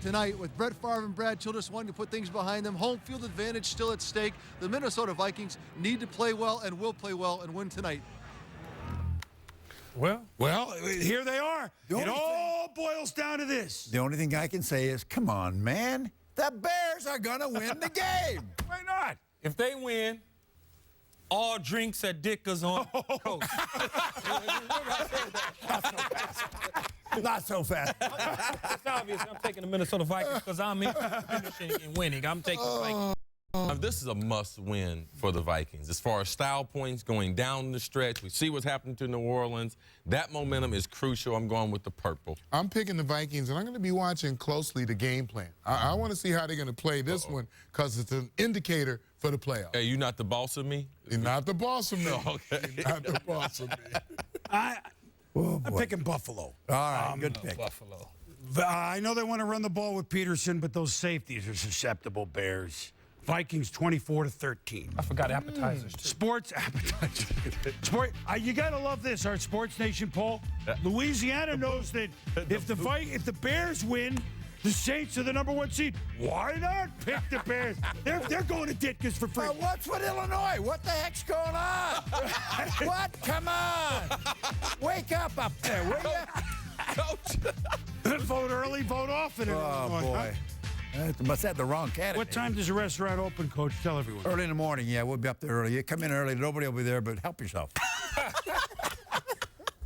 tonight with Brett Favre and Brad Childress wanting to put things behind them. Home field advantage still at stake. The Minnesota Vikings need to play well and will play well and win tonight. Well, here they are. It all boils down to this. The only thing I can say is, come on, man. The Bears are going to win the game. Why not? If they win, all drinks at Dick's on Coast. Not so fast. It's obvious I'm taking the Minnesota Vikings because I'm finishing and winning. I'm taking the Vikings. This is a must-win for the Vikings. As far as style points going down the stretch, we see what's happening to New Orleans. That momentum is crucial. I'm going with the purple. I'm picking the Vikings, and I'm going to be watching closely the game plan. I want to see how they're going to play this one because it's an indicator for the playoffs. Hey, you not the boss of me? You're not the boss of me. No, okay. You're not the boss of me. I'm picking Buffalo. All right, good pick. Buffalo. I know they want to run the ball with Peterson, but those safeties are susceptible, Bears. Vikings 24-13. I forgot appetizers, too. Sports appetizers. You got to love this, our Sports Nation poll. Louisiana knows that if the Bears win, the Saints are the #1 seed. Why not pick the Bears? They're going to Ditka's for free. What's with Illinois? What the heck's going on? What? Come on. Wake up there, will you? Coach. Vote early, vote often. Oh, boy. Must have the wrong candidate. What time does the restaurant open, Coach? Tell everyone. Early in the morning, yeah. We'll be up there early. You come in early. Nobody will be there, but help yourself.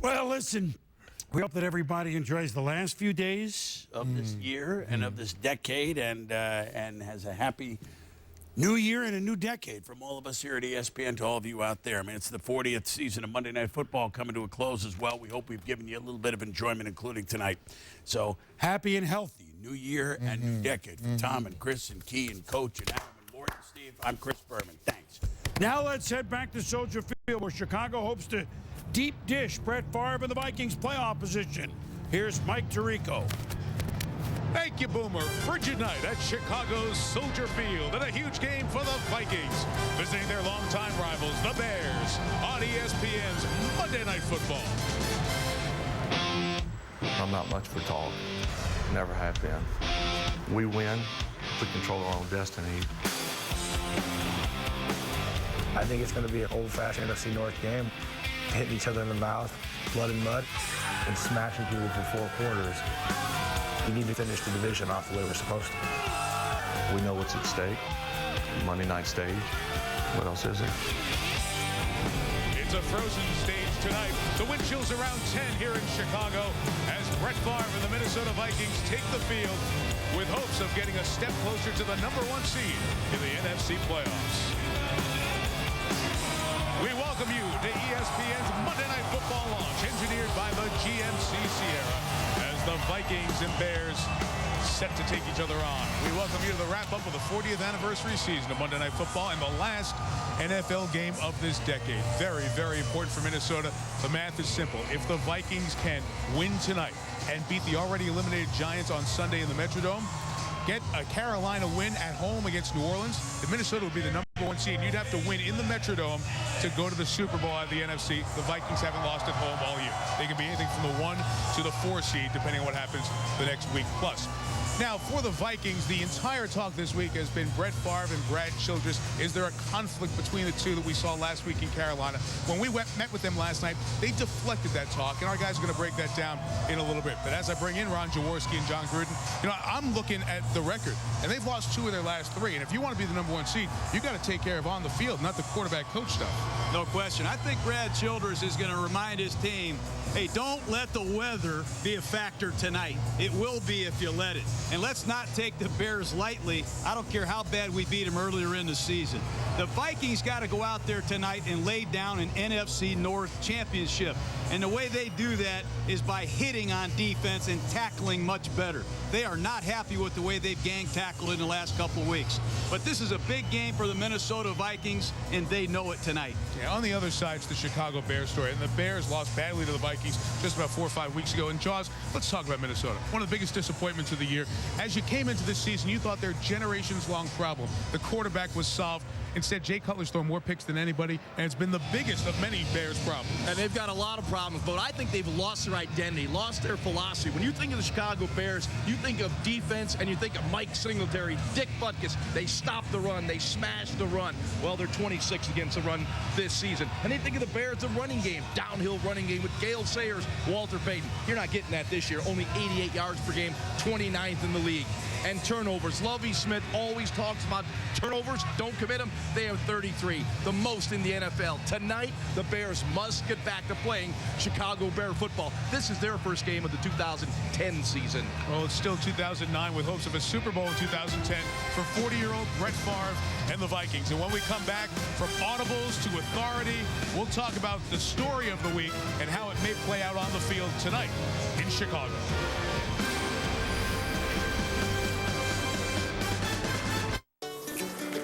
Well, listen, we hope that everybody enjoys the last few days of this year and of this decade and has a happy new year and a new decade from all of us here at ESPN to all of you out there. I mean, it's the 40th season of Monday Night Football coming to a close as well. We hope we've given you a little bit of enjoyment, including tonight. So happy and healthy new year and new decade for Tom and Chris and Key and Coach and Adam and Lord and Steve. I'm Chris Berman. Thanks. Now let's head back to Soldier Field where Chicago hopes to deep dish Brett Favre and the Vikings playoff position. Here's Mike Tirico. Thank you, Boomer. Frigid night at Chicago's Soldier Field and a huge game for the Vikings, visiting their longtime rivals, the Bears, on ESPN's Monday Night Football. I'm not much for talk. Never have been. We win. We control our own destiny. I think it's going to be an old-fashioned NFC North game, hitting each other in the mouth, blood and mud, and smashing people for 4 quarters. We need to finish the division off the way we're supposed to. We know what's at stake. Monday night stage. What else is there? It's a frozen stage tonight. The wind chill's around 10 here in Chicago as Brett Favre and the Minnesota Vikings take the field with hopes of getting a step closer to the #1 seed in the NFC playoffs. We welcome you to ESPN's Monday Night Football launch, engineered by the GMC Sierra, as the Vikings and Bears set to take each other on. We welcome you to the wrap-up of the 40th anniversary season of Monday Night Football and the last NFL game of this decade. Very, very important for Minnesota. The math is simple. If the Vikings can win tonight and beat the already eliminated Giants on Sunday in the Metrodome, get a Carolina win at home against New Orleans, then Minnesota would be the #1 seed. You'd have to win in the Metrodome to go to the Super Bowl out of the NFC. The Vikings haven't lost at home all year. They can be anything from the 1 to the 4 seed, depending on what happens the next week plus. Now, for the Vikings, the entire talk this week has been Brett Favre and Brad Childress. Is there a conflict between the two that we saw last week in Carolina? When we met with them last night, they deflected that talk, and our guys are going to break that down in a little bit. But as I bring in Ron Jaworski and John Gruden, you know, I'm looking at the record, and they've lost 2 of their last 3. And if you want to be the #1 seed, you got to take care of on the field, not the quarterback coach stuff. No question. I think Brad Childress is going to remind his team, hey, don't let the weather be a factor tonight. It will be if you let it. And let's not take the Bears lightly. I don't care how bad we beat them earlier in the season. The Vikings got to go out there tonight and lay down an NFC North championship. And the way they do that is by hitting on defense and tackling much better. They are not happy with the way they've gang tackled in the last couple of weeks. But this is a big game for the Minnesota Vikings, and they know it tonight. Yeah, on the other side is the Chicago Bears story. And the Bears lost badly to the Vikings just about 4 or 5 weeks ago. And Jaws, let's talk about Minnesota. One of the biggest disappointments of the year. As you came into this season, you thought their generations-long problem, the quarterback, was solved. Instead, Jay Cutler's thrown more picks than anybody, and it's been the biggest of many Bears problems. And they've got a lot of problems, but I think they've lost their identity, lost their philosophy. When you think of the Chicago Bears, you think of defense, and you think of Mike Singletary, Dick Butkus. They stop the run. They smash the run. Well, they're 26 against the run this season. And they think of the Bears, the running game, downhill running game with Gale Sayers, Walter Payton. You're not getting that this year. Only 88 yards per game, 29th in the league. And turnovers. Lovie Smith always talks about turnovers. Don't commit them. They have 33, the most in the NFL. Tonight, the Bears must get back to playing Chicago Bear football. This is their first game of the 2010 season. Well, it's still 2009 with hopes of a Super Bowl in 2010 for 40-year-old Brett Favre and the Vikings. And when we come back, from audibles to authority, we'll talk about the story of the week and how it may play out on the field tonight in Chicago.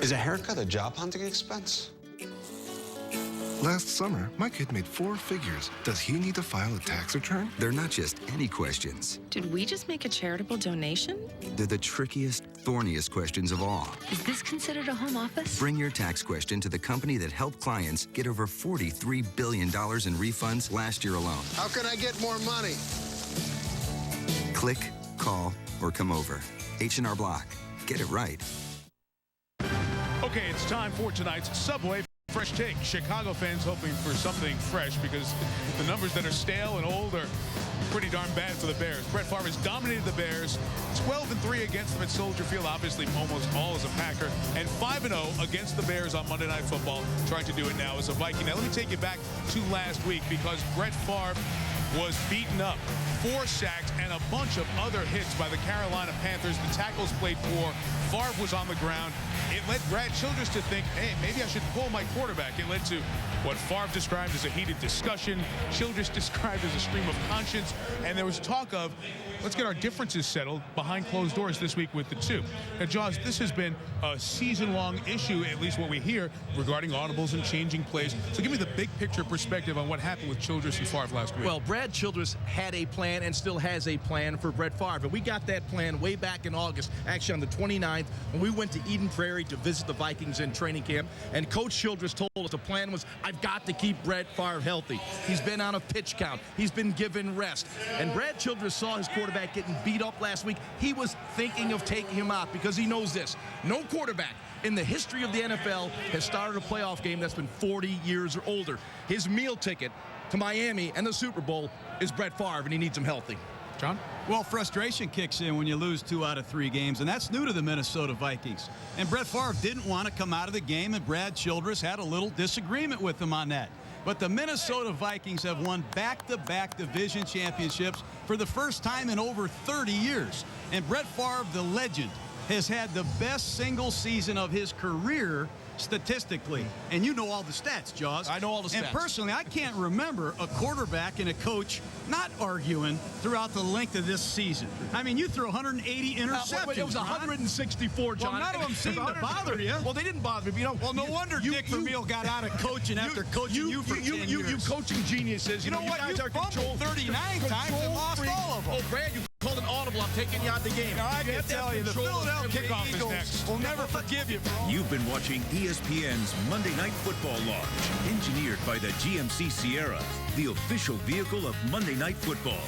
Is a haircut a job hunting expense? Last summer, my kid made 4 figures. Does he need to file a tax return? They're not just any questions. Did we just make a charitable donation? They're the trickiest, thorniest questions of all. Is this considered a home office? Bring your tax question to the company that helped clients get over $43 billion in refunds last year alone. How can I get more money? Click, call, or come over. H&R Block. Get it right. Okay, it's time for tonight's Subway Fresh Take. Chicago fans hoping for something fresh because the numbers that are stale and old are pretty darn bad for the Bears. Brett Favre has dominated the Bears, 12-3 against them at Soldier Field, obviously almost all as a Packer, and 5-0 against the Bears on Monday Night Football, trying to do it now as a Viking. Now, let me take you back to last week because Brett Favre was beaten up, 4 sacks, and a bunch of other hits by the Carolina Panthers. The tackles played poor. Favre was on the ground. It led Brad Childress to think, hey, maybe I should pull my quarterback. It led to what Favre described as a heated discussion. Childress described as a stream of conscience. And there was talk of, let's get our differences settled behind closed doors this week with the two. Now, Jaws, this has been a season-long issue, at least what we hear, regarding audibles and changing plays. So give me the big picture perspective on what happened with Childress and Favre last week. Well, Brad Childress had a plan and still has a plan for Brett Favre. And we got that plan way back in August, actually on the 29th, when we went to Eden Prairie to visit the Vikings in training camp. And Coach Childress told us the plan was, I've got to keep Brett Favre healthy. He's been on a pitch count. He's been given rest. And Brad Childress saw his quarterback getting beat up last week. He was thinking of taking him out because he knows this. No quarterback in the history of the NFL has started a playoff game that's been 40 years or older. His meal ticket to Miami and the Super Bowl is Brett Favre, and he needs him healthy. John? Well, frustration kicks in when you lose 2 out of 3 games, and that's new to the Minnesota Vikings. And Brett Favre didn't want to come out of the game, and Brad Childress had a little disagreement with him on that. But the Minnesota Vikings have won back-to-back division championships for the first time in over 30 years. And Brett Favre, the legend, has had the best single season of his career statistically. And you know all the stats, Jaws. I know all the stats. And personally, I can't remember a quarterback and a coach not arguing throughout the length of this season. I mean, you threw 180 interceptions. Wait, it was 164, John. Well, none of them seemed to bother you. Well, they didn't bother me. You know, well, no wonder Dick Vermeil got out of coaching after coaching you for 10 years. You coaching geniuses. You know what? You fumbled 39 times and lost all of them. Oh, Brad, you called an audible. I'm taking you out the game. Now, I can tell you, the Philadelphia kickoff is Eagles next. will never forgive you for all. You've been watching ESPN's Monday Night Football launch, engineered by the GMC Sierra, the official vehicle of Monday Night Football.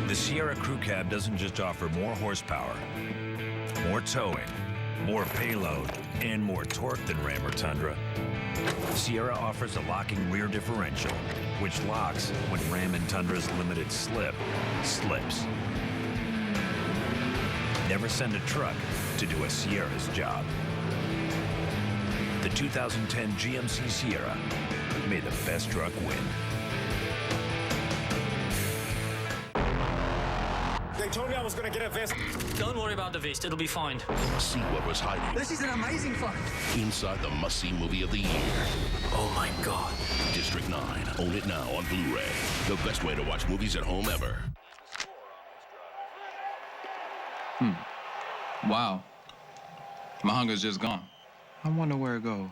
The Sierra Crew Cab doesn't just offer more horsepower, more towing, more payload, and more torque than Ram or Tundra. Sierra offers a locking rear differential, which locks when Ram and Tundra's limited slip slips. Never send a truck to do a Sierra's job. The 2010 GMC Sierra. May the best truck win. They told me I was going to get a vest. Don't worry about the vest. It'll be fine. See what was hiding. This is an amazing find. Inside the must-see movie of the year. Oh, my God. District 9. Own it now on Blu-ray. The best way to watch movies at home ever. Wow. My hunger's just gone. I wonder where it goes.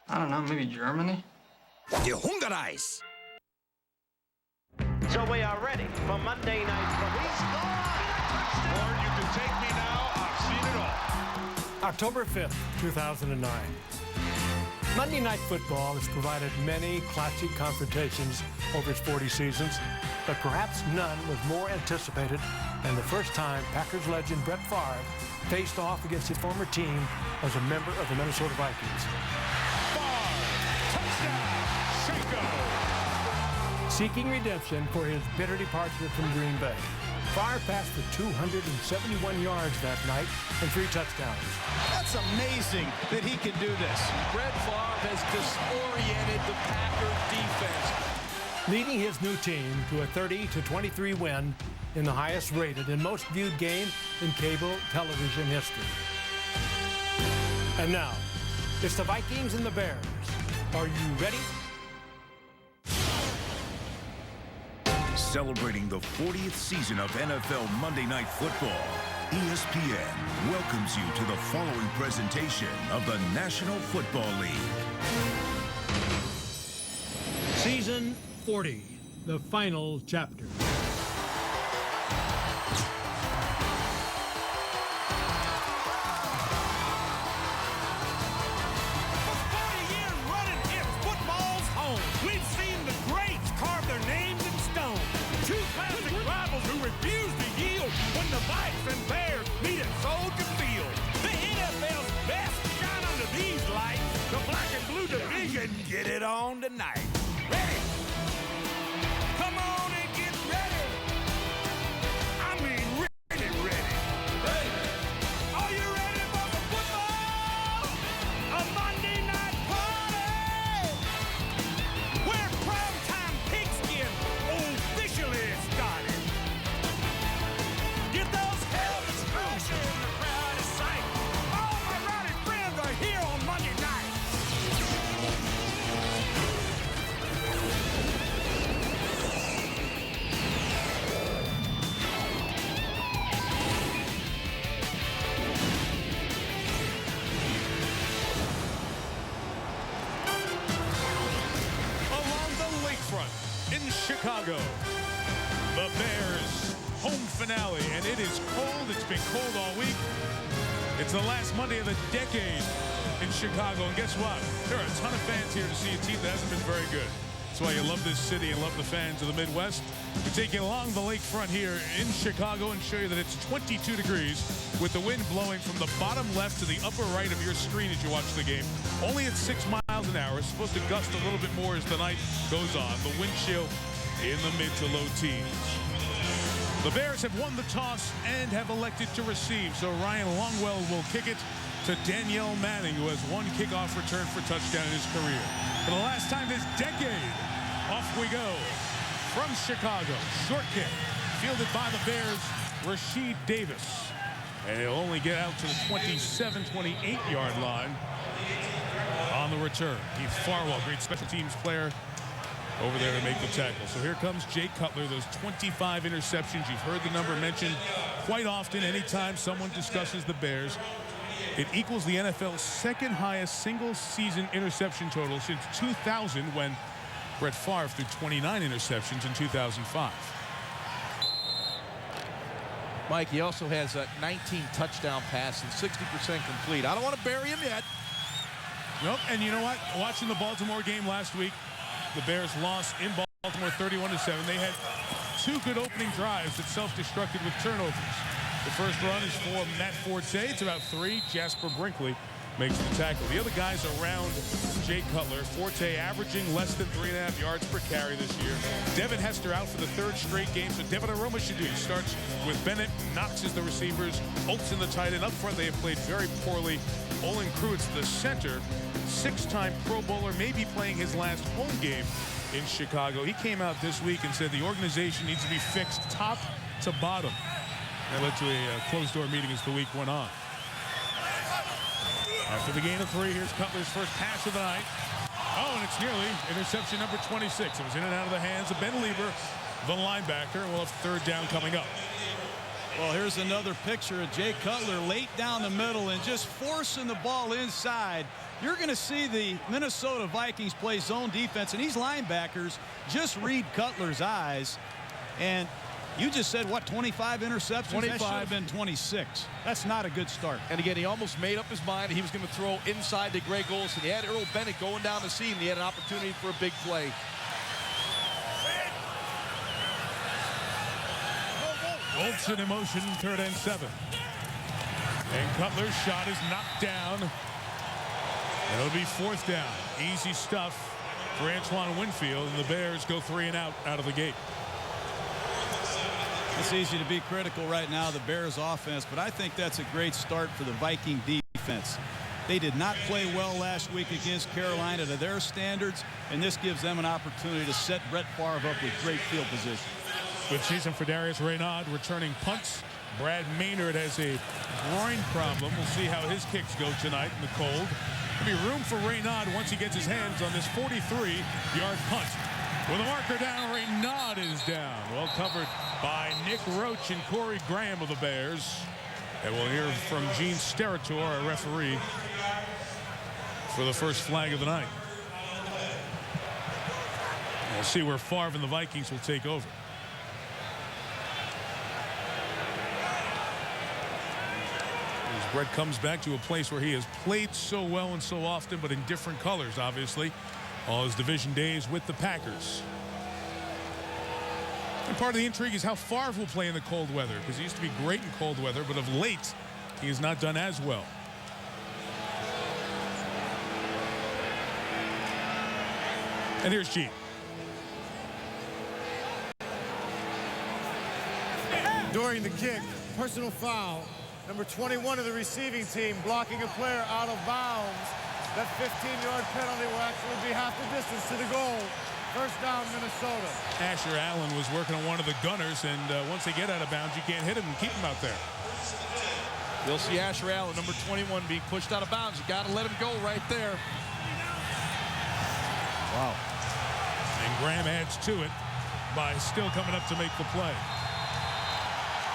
I don't know, maybe Germany? The Hunger Ice. So we are ready for Monday Night Football. Or you can Take me now. I've seen it all. October 5th, 2009. Monday Night Football has provided many classic confrontations over its 40 seasons, but perhaps none was more anticipated than the first time Packers legend Brett Favre faced off against his former team as a member of the Minnesota Vikings. Seeking redemption for his bitter departure from Green Bay, Favre passed for 271 yards that night and 3 touchdowns. That's amazing that he can do this. Brett Favre has disoriented the Packer defense. Leading his new team to a 30-23 win in the highest rated and most viewed game in cable television history. And now, it's the Vikings and the Bears. Are you ready? Celebrating the 40th season of NFL Monday Night Football, ESPN welcomes you to the following presentation of the National Football League. Season 40, the final chapter. Get it on tonight. Ready? Come on and get ready. I mean, ready. Ready. Are you ready for the football? A Monday night party where primetime pigskin officially started. Get those helmets crashing in the crowd of sight. All my rowdy friends are here on Monday night. Chicago, the Bears home finale, and it is cold. It's been cold all week. It's the last Monday of the decade in Chicago, and guess what? There are a ton of fans here to see a team that hasn't been very good. That's why you love this city and love the fans of the Midwest. We take you along the lakefront here in Chicago and show you that it's 22 degrees with the wind blowing from the bottom left to the upper right of your screen as you watch the game. Only at 6 miles an hour. It's supposed to gust a little bit more as the night goes on. The wind chill in the mid to low teens. The Bears have won the toss and have elected to receive, so Ryan Longwell will kick it to Danielle Manning, who has 1 kickoff return for touchdown in his career. For the last time this decade, off we go from Chicago. Short kick, fielded by the Bears, Rasheed Davis. And he'll only get out to the 27, 28-yard line on the return. Keith Farwell, great special teams player, over there to make the tackle. So here comes Jay Cutler, those 25 interceptions. You've heard the number mentioned quite often anytime someone discusses the Bears. It equals the NFL's second highest single-season interception total since 2000, when Brett Favre threw 29 interceptions in 2005. Mike, he also has 19 touchdown passes, 60% complete. I don't want to bury him yet. Nope, and you know what? Watching the Baltimore game last week, the Bears lost in Baltimore 31-7. They had 2 good opening drives that self-destructed with turnovers. The first run is for Matt Forte. It's about 3. Jasper Brinkley makes the tackle. The other guys around Jay Cutler. Forte averaging less than 3.5 yards per carry this year. Devin Hester out for the 3rd straight game, so Devin Aroma should do. He starts with Bennett, Knox as the receivers, Oates in the tight end. Up front, they have played very poorly. Olin Kruitz, the center, 6-time Pro Bowler, maybe playing his last home game in Chicago. He came out this week and said the organization needs to be fixed top to bottom. That led to a closed-door meeting as the week went on. After the gain of 3, here's Cutler's first pass of the night. Oh, and it's nearly interception number 26. It was in and out of the hands of Ben Lieber, the linebacker. We'll have 3rd down coming up. Well, here's another picture of Jay Cutler late down the middle and just forcing the ball inside. You're going to see the Minnesota Vikings play zone defense, and these linebackers just read Cutler's eyes. And You just said, what, 25 interceptions? 25. That should have been 26. That's not a good start. And again, he almost made up his mind. He was going to throw inside to Greg Olsen. He had Earl Bennett going down the seam. He had an opportunity for a big play. Olsen in motion, 3rd and 7. And Cutler's shot is knocked down. It'll be 4th down. Easy stuff for Antoine Winfield, and the Bears go 3 and out of the gate. It's easy to be critical right now of the Bears offense, but I think that's a great start for the Viking defense. They did not play well last week against Carolina to their standards, and this gives them an opportunity to set Brett Favre up with great field position. Good season for Darius Reynaud returning punts. Brad Maynard has a groin problem. We'll see how his kicks go tonight in the cold. There'll be room for Reynaud once he gets his hands on this 43-yard punt. With a marker down, Reynaud is down. Well covered by Nick Roach and Corey Graham of the Bears. And we'll hear from Gene Steratore, our referee, for the first flag of the night. We'll see where Favre and the Vikings will take over. As Brett comes back to a place where he has played so well and so often, but in different colors, obviously. All his division days with the Packers. And part of the intrigue is how Favre will play in the cold weather, because he used to be great in cold weather, but of late, he has not done as well. And here's Gene. During the kick, personal foul. Number 21 of the receiving team blocking a player out of bounds. That 15-yard penalty will actually be half the distance to the goal. First down, Minnesota. Asher Allen was working on one of the gunners, and once they get out of bounds, you can't hit him and keep him out there. You'll see Asher Allen, number 21, being pushed out of bounds. You got to let him go right there. Wow. And Graham adds to it by still coming up to make the play.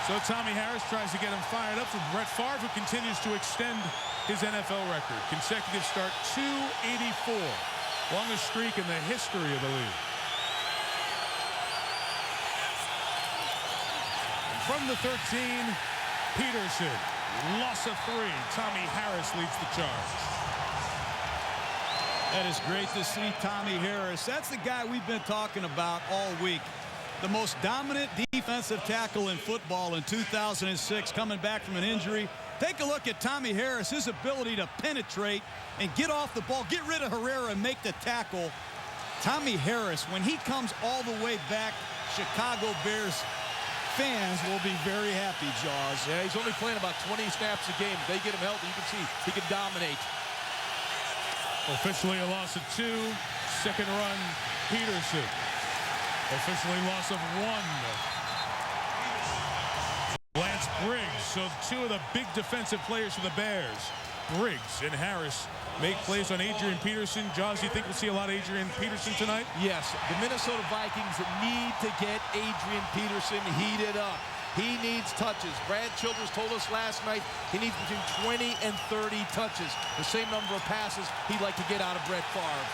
So Tommy Harris tries to get him fired up for Brett Favre, who continues to extend his NFL record. Consecutive start, 284. Longest streak in the history of the league. And from the 13, Peterson. Loss of 3. Tommy Harris leads the charge. That is great to see Tommy Harris. That's the guy we've been talking about all week. The most dominant defensive tackle in football in 2006, coming back from an injury. Take a look at Tommy Harris, his ability to penetrate and get off the ball, get rid of Herrera and make the tackle. Tommy Harris, when he comes all the way back, Chicago Bears fans will be very happy, Jaws. Yeah, he's only playing about 20 snaps a game. If they get him healthy, you can see he can dominate. Officially a loss of 2. Second run, Peterson. Officially loss of 1. Lance Briggs. So 2 of the big defensive players for the Bears. Briggs and Harris make plays on Adrian Peterson. Jaws, do you think we'll see a lot of Adrian Peterson tonight? Yes. The Minnesota Vikings need to get Adrian Peterson heated up. He needs touches. Brad Childress told us last night he needs between 20 and 30 touches. The same number of passes he'd like to get out of Brett Favre.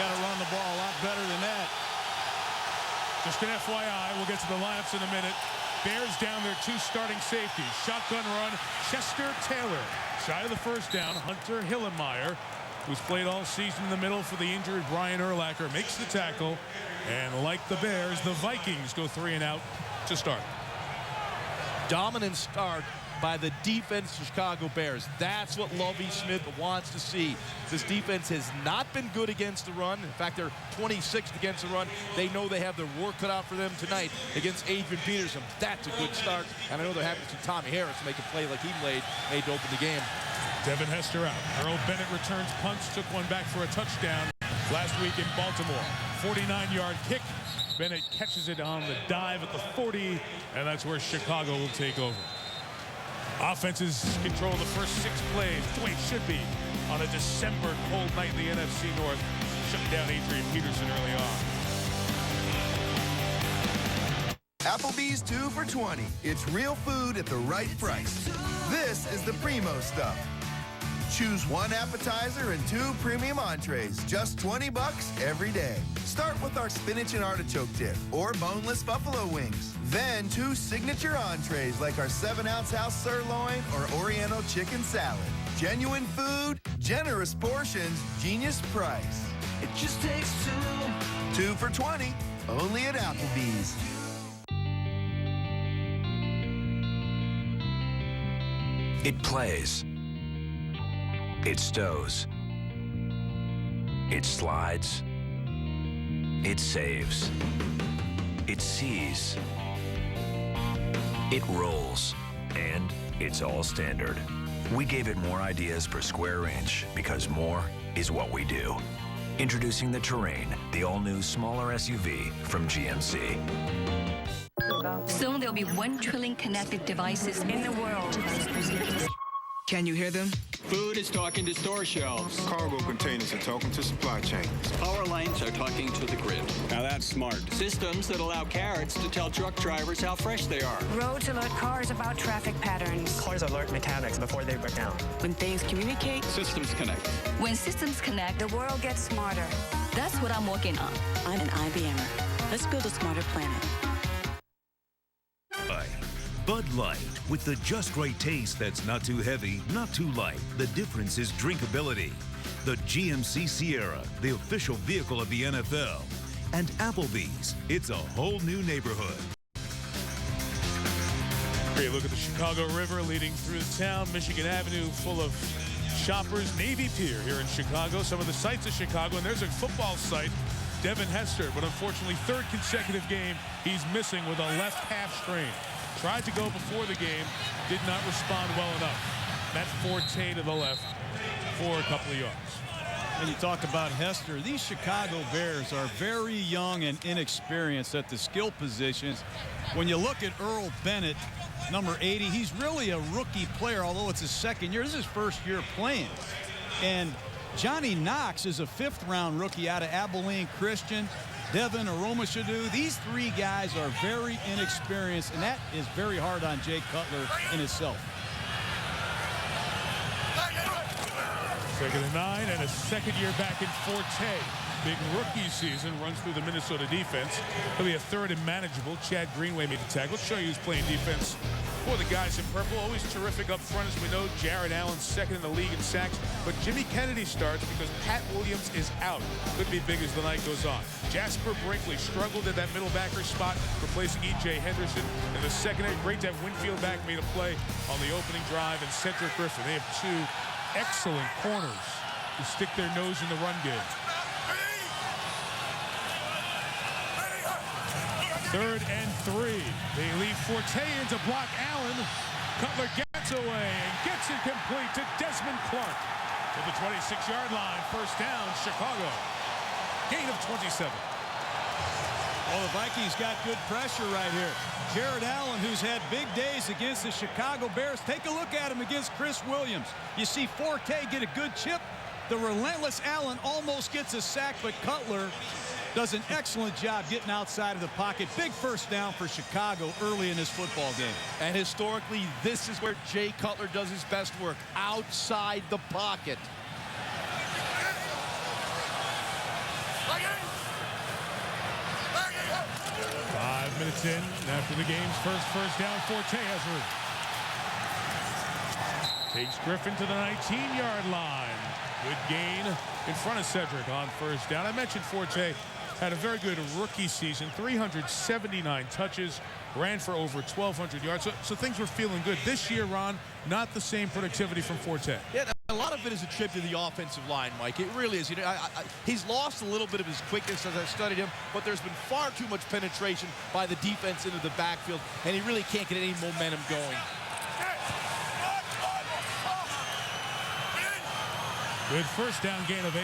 Got to run the ball a lot better than that. Just an FYI, we'll get to the lineups in a minute. Bears down their 2 starting safeties. Shotgun run, Chester Taylor. Shy of the first down, Hunter Hillenmeyer, who's played all season in the middle for the injured Brian Urlacher, makes the tackle. And like the Bears, the Vikings go 3 and out to start. Dominant start by the defense of Chicago Bears. That's what Lovie Smith wants to see. This defense has not been good against the run. In fact, they're 26th against the run. They know they have their work cut out for them tonight against Adrian Peterson. That's a good start. And I know they're happy to see Tommy Harris make a play like he made to open the game. Devin Hester out. Earl Bennett returns punts, took one back for a touchdown last week in Baltimore. 49-yard kick. Bennett catches it on the dive at the 40, and that's where Chicago will take over. Offenses control the first 6 plays, the way it should be on a December cold night in the NFC North. Shut down Adrian Peterson early on. Applebee's 2 for $20. It's real food at the right price. This is the Primo stuff. Choose 1 appetizer and 2 premium entrees. Just $20 every day. Start with our spinach and artichoke dip or boneless buffalo wings. Then 2 signature entrees like our 7-ounce house sirloin or Oriental chicken salad. Genuine food, generous portions, genius price. It just takes 2. 2 for $20, only at Applebee's. It plays. It stows. It slides. It saves. It sees. It rolls. And it's all standard. We gave it more ideas per square inch because more is what we do. Introducing the Terrain, the all-new smaller SUV from GMC. Soon there'll be 1 trillion connected devices in the world. Can you hear them? Food is talking to store shelves. Cargo containers are talking to supply chains. Power lines are talking to the grid. Now that's smart. Systems that allow carrots to tell truck drivers how fresh they are. Roads alert cars about traffic patterns. Cars alert mechanics before they break down. When things communicate, systems connect. When systems connect, the world gets smarter. That's what I'm working on. I'm an IBMer. Let's build a smarter planet. Bud Light, with the just right taste that's not too heavy, not too light. The difference is drinkability. The GMC Sierra, the official vehicle of the NFL. And Applebee's, it's a whole new neighborhood. Great look at the Chicago River leading through the town. Michigan Avenue full of shoppers. Navy Pier here in Chicago. Some of the sights of Chicago, and there's a football site. Devin Hester, but unfortunately 3rd consecutive game he's missing with a left half strain. Tried to go before the game, did not respond well enough. Matt Forte to the left for a couple of yards. And you talk about Hester. These Chicago Bears are very young and inexperienced at the skill positions. When you look at Earl Bennett, number 80, he's really a rookie player, although it's his 2nd year. This is his 1st year playing. And Johnny Knox is a 5th-round rookie out of Abilene Christian. Devin Aromashadu. These 3 guys are very inexperienced, and that is very hard on Jay Cutler in itself. 2nd and 9, and a 2nd year back in Forte. Big rookie season runs through the Minnesota defense. He'll be a 3rd and manageable. Chad Greenway made the tackle. Let's show you who's playing defense for the guys in purple. Always terrific up front, as we know. Jared Allen 2nd in the league in sacks, but Jimmy Kennedy starts because Pat Williams is out. Could be big as the night goes on. Jasper Brinkley struggled at that middle backer spot, replacing E.J. Henderson in the secondary. Great to have Winfield back, made a play on the opening drive, and Cedric Griffin. They have 2 excellent corners to stick their nose in the run game. 3rd and 3. They leave Forte in to block Allen. Cutler gets away and gets it complete to Desmond Clark to the 26-yard line. 1st down, Chicago. Gain of 27. Well, the Vikings got good pressure right here. Jared Allen, who's had big days against the Chicago Bears. Take a look at him against Chris Williams. You see Forte get a good chip. The relentless Allen almost gets a sack, but Cutler does an excellent job getting outside of the pocket. Big 1st down for Chicago early in this football game. And historically, this is where Jay Cutler does his best work, outside the pocket. 5 minutes in, and after the game's first down, Forte has room. Takes Griffin to the 19-yard line. Good gain in front of Cedric on 1st down. I mentioned Forte had a very good rookie season, 379 touches, ran for over 1,200 yards. So things were feeling good. This year, Ron, not the same productivity from Forte. Yeah, a lot of it is attributed to the offensive line, Mike. It really is. You know, he's lost a little bit of his quickness as I've studied him, but there's been far too much penetration by the defense into the backfield, and he really can't get any momentum going. Good 1st down gain of 8.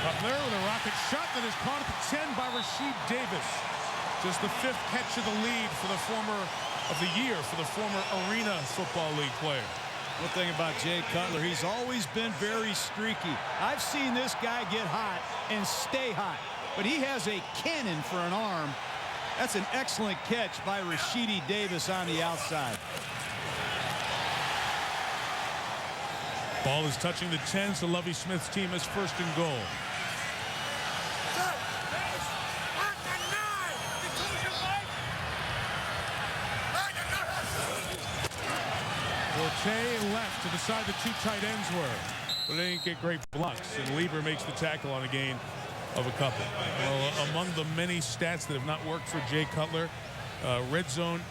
Cutler with a rocket shot that is caught at the 10 by Rasheed Davis. Just the 5th catch of the lead for the former Arena Football League player. One thing about Jay Cutler, he's always been very streaky. I've seen this guy get hot and stay hot, but he has a cannon for an arm. That's an excellent catch by Rasheed Davis on the outside. Ball is touching the 10, so Lovie Smith's team is first and goal. Forte left to the side the two tight ends were, but they didn't get great blocks, and Lieber makes the tackle on a gain of a couple. Well, among the many stats that have not worked for Jay Cutler, red zone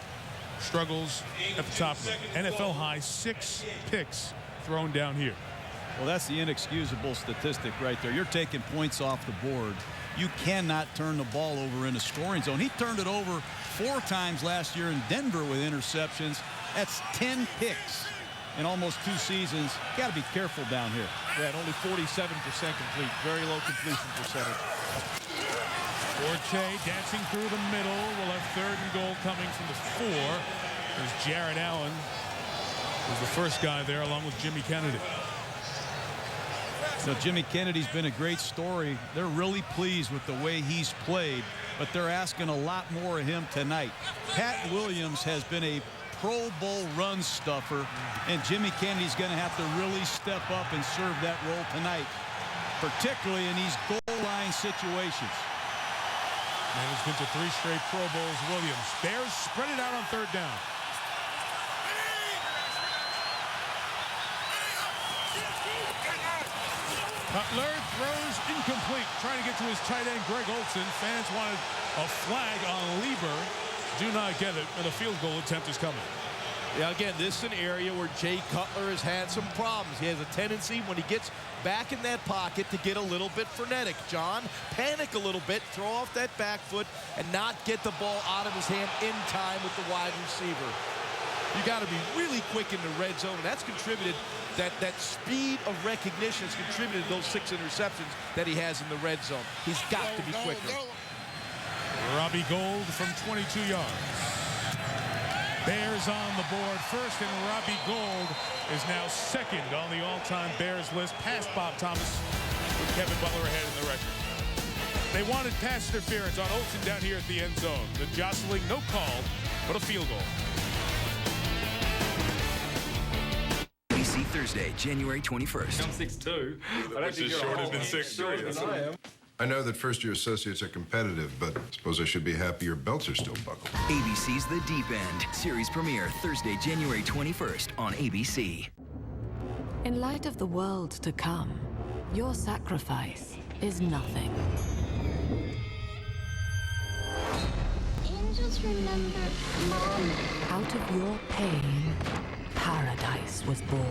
struggles at the top of it. NFL high 6 picks thrown down here. Well, that's the inexcusable statistic right there. You're taking points off the board. You cannot turn the ball over in a scoring zone. He turned it over 4 times last year in Denver with interceptions. That's 10 picks in almost 2 seasons. Got to be careful down here. Yeah, and only 47% complete. Very low completion percentage. Forte dancing through the middle. We'll have 3rd and goal coming from the 4. There's Jared Allen, who's the first guy there, along with Jimmy Kennedy. So Jimmy Kennedy's been a great story. They're really pleased with the way he's played, but they're asking a lot more of him tonight. Pat Williams has been a Pro Bowl run stuffer, and Jimmy Kennedy's going to have to really step up and serve that role tonight, particularly in these goal line situations. And it's been to 3 straight Pro Bowls. Williams. Bears spread it out on 3rd down. Cutler throws incomplete, trying to get to his tight end, Greg Olsen. Fans wanted a flag on Lieber. Do not get it, and a field goal attempt is coming. Yeah, again, this is an area where Jay Cutler has had some problems. He has a tendency when he gets back in that pocket to get a little bit frenetic. John, panic a little bit, throw off that back foot, and not get the ball out of his hand in time with the wide receiver. You got to be really quick in the red zone, and that's contributed. That speed of recognition has contributed to those 6 interceptions that he has in the red zone. He's got to be quicker. Robbie Gould from 22 yards. Bears on the board first, and Robbie Gould is now 2nd on the all-time Bears list, past Bob Thomas, with Kevin Butler ahead in the record. They wanted pass interference on Olsen down here at the end zone. The jostling, no call, but a field goal. ABC Thursday, January 21st. I'm 6'2". I don't think you're shorter than 6'3". I know that first-year associates are competitive, but I suppose I should be happy your belts are still buckled. ABC's The Deep End. Series premiere Thursday, January 21st on ABC. In light of the world to come, your sacrifice is nothing. Angels remember Mom. Out of your pain, paradise was born.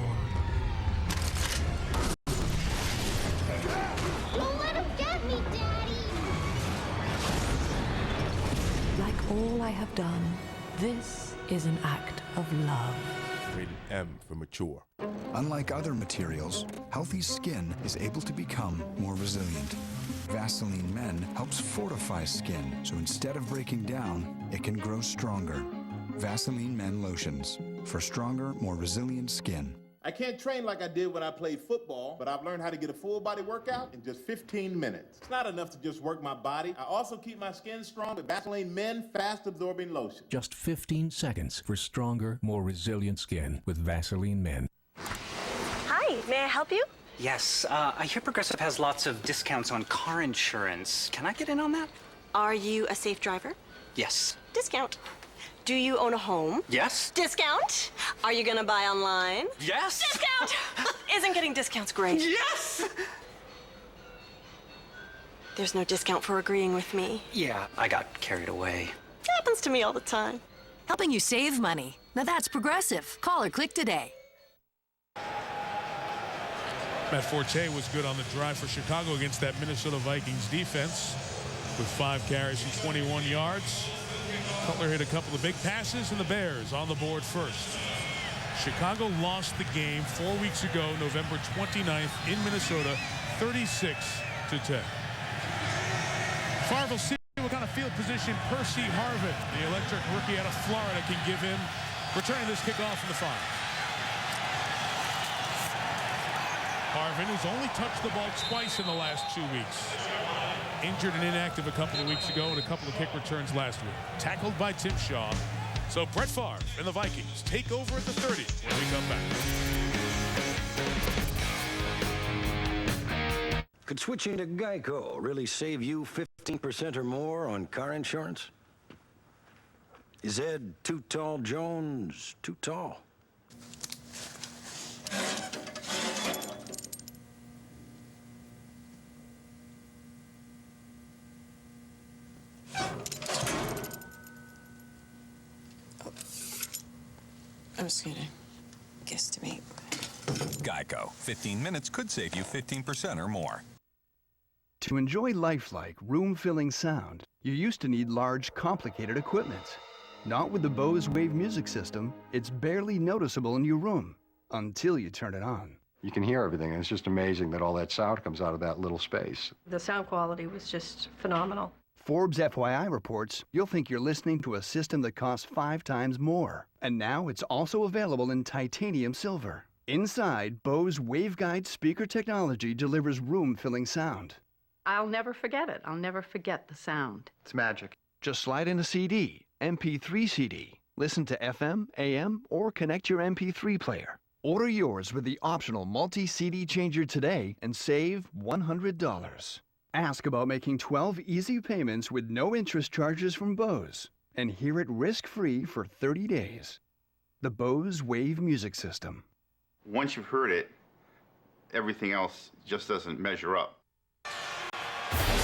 Don't let him get me, Daddy! Like all I have done, this is an act of love. Rated M for mature. Unlike other materials, healthy skin is able to become more resilient. Vaseline Men helps fortify skin, so instead of breaking down, it can grow stronger. Vaseline Men Lotions, for stronger, more resilient skin. I can't train like I did when I played football, but I've learned how to get a full body workout in just 15 minutes. It's not enough to just work my body. I also keep my skin strong with Vaseline Men Fast Absorbing Lotion. Just 15 seconds for stronger, more resilient skin with Vaseline Men. Hi, may I help you? Yes, I hear Progressive has lots of discounts on car insurance. Can I get in on that? Are you a safe driver? Yes. Discount. Do you own a home? Yes. Discount. Are you gonna buy online? Yes. Discount. Isn't getting discounts great? Yes. There's no discount for agreeing with me. Yeah, I got carried away. It happens to me all the time. Helping you save money. Now that's Progressive. Call or click today. Matt Forte was good on the drive for Chicago against that Minnesota Vikings defense with 5 carries and 21 yards. Cutler hit a couple of big passes, and the Bears on the board first. Chicago lost the game 4 weeks ago, November 29th in Minnesota, 36-10. Farr will see what kind of field position Percy Harvin, the electric rookie out of Florida, can give him. Returning this kickoff from the 5. Harvin, who's only touched the ball twice in the last 2 weeks. Injured and inactive a couple of weeks ago and a couple of kick returns last week. Tackled by Tim Shaw. So Brett Favre and the Vikings take over at the 30 when we come back. Could switching to Geico really save you 15% or more on car insurance? Is Ed Too Tall Jones too tall? I'm just gonna guesstimate. Geico. 15 minutes could save you 15% or more. To enjoy lifelike, room-filling sound, you used to need large, complicated equipment. Not with the Bose Wave music system. It's barely noticeable in your room until you turn it on. You can hear everything, and it's just amazing that all that sound comes out of that little space. The sound quality was just phenomenal. Forbes FYI reports you'll think you're listening to a system that costs 5 times more. And now it's also available in titanium silver. Inside, Bose waveguide speaker technology delivers room-filling sound. I'll never forget it. I'll never forget the sound. It's magic. Just slide in a CD, MP3 CD. Listen to FM, AM, or connect your MP3 player. Order yours with the optional multi-CD changer today and save $100. Ask about making 12 easy payments with no interest charges from Bose and hear it risk-free for 30 days. The Bose Wave Music System. Once you've heard it, everything else just doesn't measure up.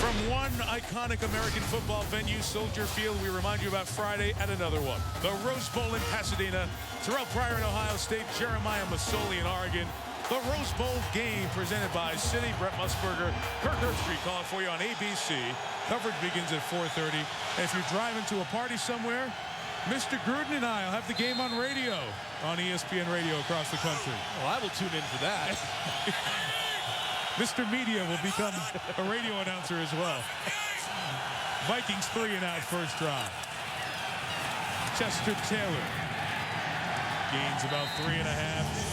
From one iconic American football venue, Soldier Field, we remind you about Friday at another one. The Rose Bowl in Pasadena, Terrell Pryor in Ohio State, Jeremiah Masoli in Oregon. The Rose Bowl game presented by Citi, Brett Musburger, Kirk Herbstreit calling for you on ABC. Coverage begins at 4:30. And if you're driving to a party somewhere, Mr. Gruden and I will have the game on radio, on ESPN radio across the country. Well, I will tune in for that. Mr. Media will become a radio announcer as well. Vikings 3-and-out first drive. Chester Taylor gains about 3.5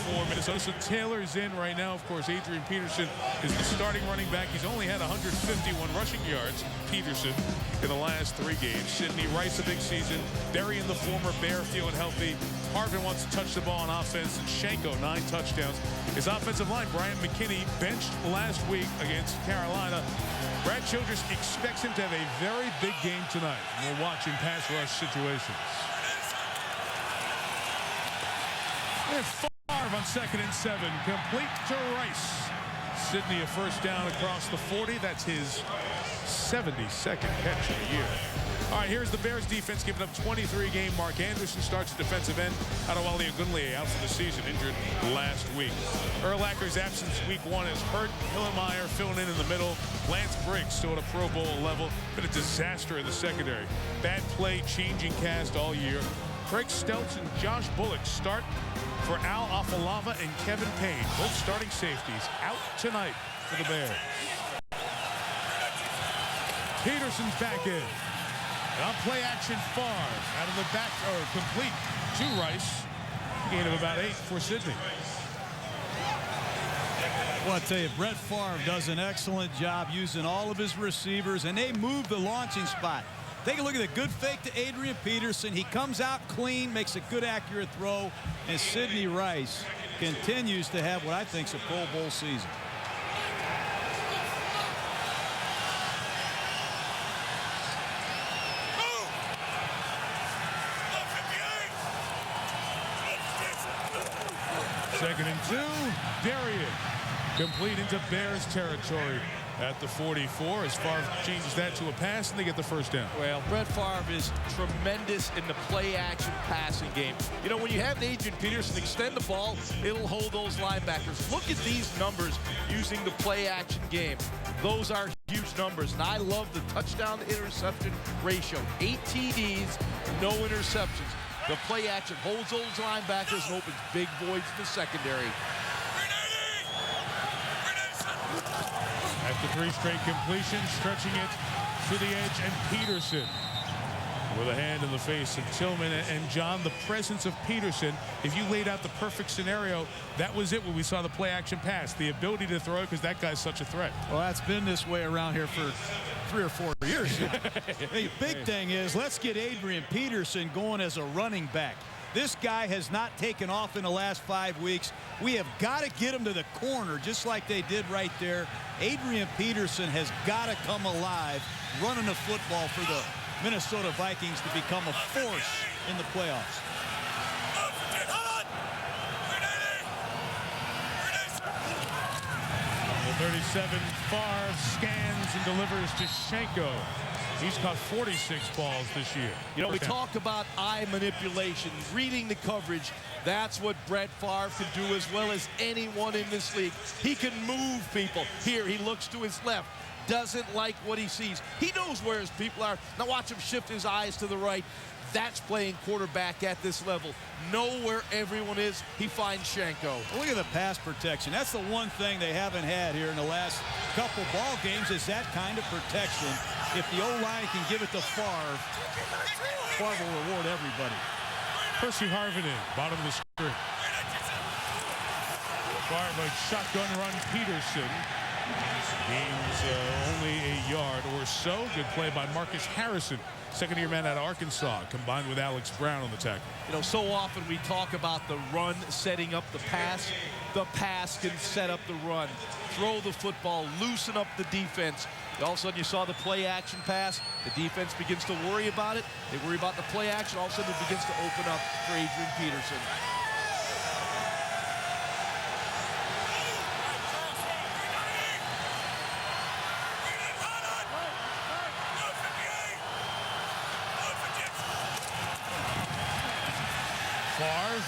for Minnesota. So Taylor's in right now. Of course, Adrian Peterson is the starting running back. He's only had 151 rushing yards, Peterson, in the last 3 games. Sidney Rice, a big season. Darian, the former Bear, feeling healthy. Harvin wants to touch the ball on offense. And Shanko, 9 touchdowns. His offensive line, Brian McKinney, benched last week against Carolina. Brad Childress expects him to have a very big game tonight. We'll watch in pass rush situations. And Favre on 2nd and 7, complete to Rice. Sidney a first down across the 40. That's his 72nd catch of the year. All right, here's the Bears defense giving up 23 game. Mark Anderson starts defensive end. Adewale Ogunleye out for the season, injured last week. Urlacher's absence week 1 is hurt. Hillenmeyer filling in the middle. Lance Briggs still at a Pro Bowl level. Been a disaster in the secondary. Bad play, changing cast all year. Craig Stelz and Josh Bullock start for Al Afalava and Kevin Payne. Both starting safeties out tonight for the Bears. Peterson's back in. And on play action, Favre out of the back, or complete to Rice. Gain of about 8 for Sidney. Well, I tell you, Brett Favre does an excellent job using all of his receivers, and they move the launching spot. Take a look at the good fake to Adrian Peterson. He comes out clean, makes a good, accurate throw, and Sidney Rice continues to have what I think is a Pro Bowl season. Second and 2, Darian complete into Bears territory at the 44 as Favre changes that to a pass and they get the first down. Well, Brett Favre is tremendous in the play-action passing game. You know, when you have Adrian Peterson extend the ball, it'll hold those linebackers. Look at these numbers using the play-action game. Those are huge numbers, and I love the touchdown-to-interception ratio. 8 TDs, no interceptions. The play-action holds those linebackers and opens big voids in the secondary. After 3 straight completions, stretching it to the edge, and Peterson with a hand in the face of Tillman. And John, the presence of Peterson, if you laid out the perfect scenario, that was it when we saw the play action pass. The ability to throw it because that guy's such a threat. Well, that's been this way around here for 3 or 4 years. The big thing is, let's get Adrian Peterson going as a running back. This guy has not taken off in the last 5 weeks. We have got to get him to the corner just like they did right there. Adrian Peterson has got to come alive running the football for the Minnesota Vikings to become a force in the playoffs. The 37, Favre scans and delivers to Shenko. He's caught 46 balls this year. You know, we talk about eye manipulation, reading the coverage. That's what Brett Favre can do as well as anyone in this league. He can move people. Here, he looks to his left, doesn't like what he sees. He knows where his people are. Now watch him shift his eyes to the right. That's playing quarterback at this level. Know where everyone is. He finds Shenko. Look at the pass protection. That's the one thing they haven't had here in the last couple ball games is that kind of protection. If the O-line can give it to Favre, Favre will reward everybody. Percy Harvin in, bottom of the screen. Favre, a shotgun run, Peterson. Gains only a yard or so. Good play by Marcus Harrison, second-year man out of Arkansas, combined with Alex Brown on the tackle. You know, so often we talk about the run setting up the pass. The pass can set up the run. Throw the football, loosen up the defense. All of a sudden you saw the play action pass. The defense begins to worry about it. They worry about the play action. All of a sudden it begins to open up for Adrian Peterson. Favre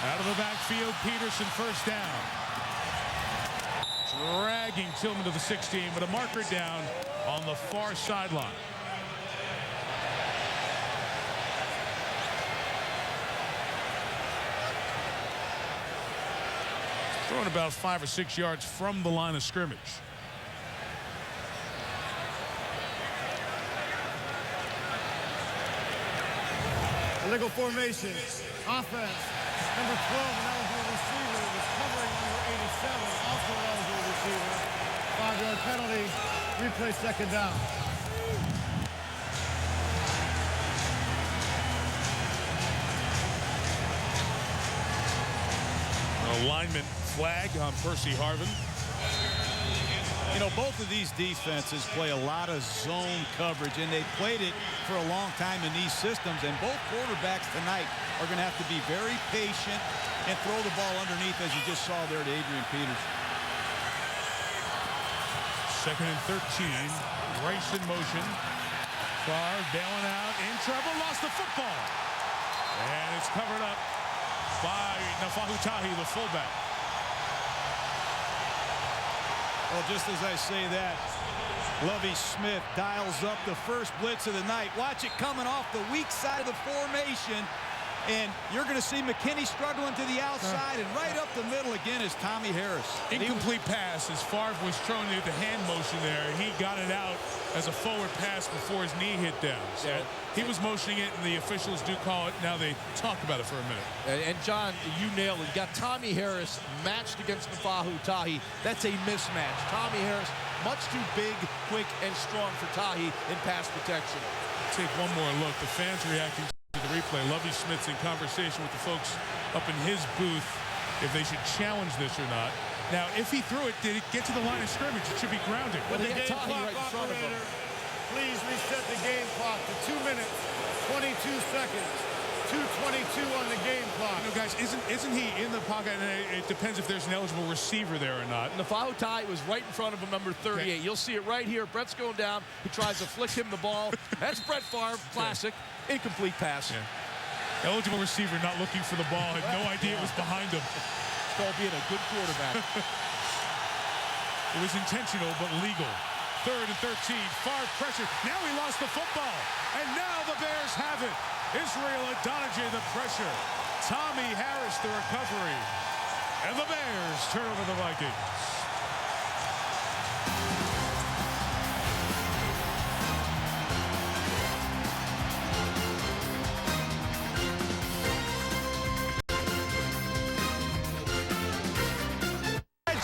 out of the backfield. Peterson first down. Dragging Tillman to the 16, but a marker down on the far sideline. Throwing about 5 or 6 yards from the line of scrimmage. Illegal formation. Offense. Number 12, an eligible receiver, was covering number 87, also an eligible receiver. 5-yard penalty. Replay second down. Alignment flag on Percy Harvin. You know, both of these defenses play a lot of zone coverage, and they played it for a long time in these systems, and both quarterbacks tonight are going to have to be very patient and throw the ball underneath, as you just saw there to Adrian Peterson. Second and 13. Rice in motion. Favre bailing out, in trouble, lost the football. And it's covered up by Nafahutahi, the fullback. Well, just as I say that, Lovie Smith dials up the first blitz of the night. Watch it coming off the weak side of the formation. And you're going to see McKinney struggling to the outside, and right up the middle again is Tommy Harris. Incomplete pass as Favre was throwing it the hand motion there. He got it out as a forward pass before his knee hit down. So he was motioning it, and the officials do call it. Now they talk about it for a minute. And John, you nailed it. You got Tommy Harris matched against Nafahutahi. That's a mismatch. Tommy Harris, much too big, quick, and strong for Tahi in pass protection. Take one more look. The fans reacting to the replay. Lovie Smith's in conversation with the folks up in his booth if they should challenge this or not. Now, if he threw it, did it get to the line of scrimmage? It should be grounded. With the game clock operator, please reset the game clock to 2 minutes, 22 seconds. 2:22 on the game clock. You know, guys, isn't he in the pocket? And it depends if there's an eligible receiver there or not. Nafahutahi was right in front of him, number 38. Okay. You'll see it right here. Brett's going down. He tries to flick him the ball. That's Brett Favre, classic. Incomplete pass. Yeah. Eligible receiver not looking for the ball. Had no idea it was behind him. It's called being a good quarterback. It was intentional, but legal. Third and 13. Favre pressure. Now he lost the football. And now the Bears have it. Israel Adonijah the pressure. Tommy Harris the recovery. And the Bears turn over the Vikings.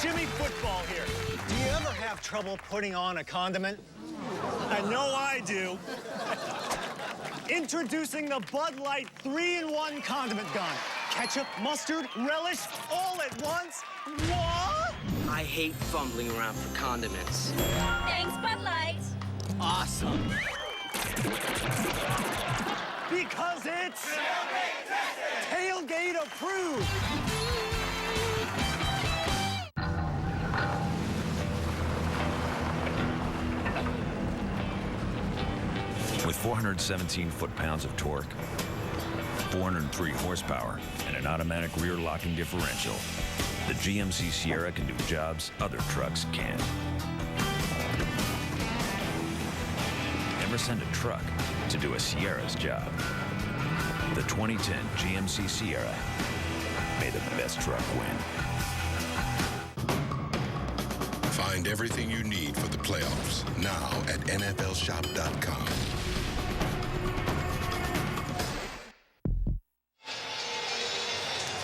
Jimmy Football here. Do you ever have trouble putting on a condiment? I know I do. Introducing the Bud Light 3-in-1 condiment gun. Ketchup, mustard, relish, all at once. What? I hate fumbling around for condiments. Thanks, Bud Light. Awesome. Because it's tailgate approved. With 417 foot-pounds of torque, 403 horsepower, and an automatic rear locking differential, the GMC Sierra can do jobs other trucks can't. Never send a truck to do a Sierra's job. The 2010 GMC Sierra. May the best truck win. Find everything you need for the playoffs now at NFLshop.com.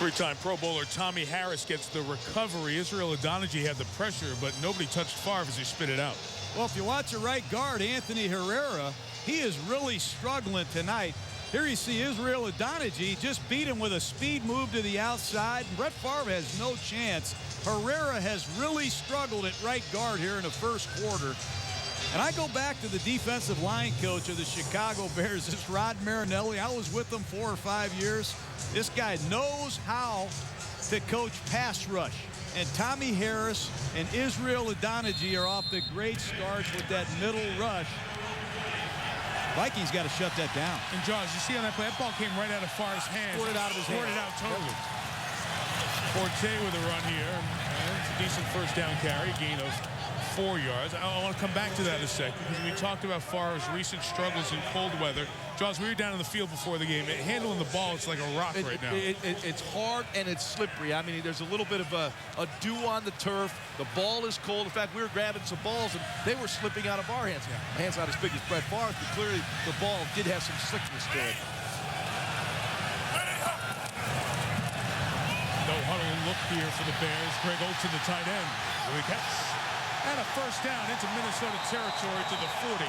Three-time Pro Bowler Tommy Harris gets the recovery. Israel Adonijah had the pressure, but nobody touched Favre as he spit it out. Well, if you watch your right guard, Anthony Herrera, he is really struggling tonight. Here you see Israel Adonijah just beat him with a speed move to the outside. Brett Favre has no chance. Herrera has really struggled at right guard here in the first quarter. And I go back to the defensive line coach of the Chicago Bears, this Rod Marinelli. I was with him 4 or 5 years. This guy knows how to coach pass rush. And Tommy Harris and Israel Adonijah are off to great starts with that middle rush. Vikings got to shut that down. And Jaws, you see on that play, that ball came right out of Favre's hands. Scored it out of his Scored hands. it out totally. Forte with a run here. And it's a decent first down carry, gain of 4 yards. I want to come back to that in a second because we talked about Favre's recent struggles in cold weather. Jaws, we were down in the field before the game. Handling the ball, it's like a rock right now. It's hard and it's slippery. I mean, there's a little bit of a dew on the turf. The ball is cold. In fact, we were grabbing some balls and they were slipping out of our hands. My hand's not as big as Brett Favre's, but clearly the ball did have some slickness to it. No huddle look here for the Bears. Greg Olsen, the tight end. Here he gets. And a first down into Minnesota territory to the 40.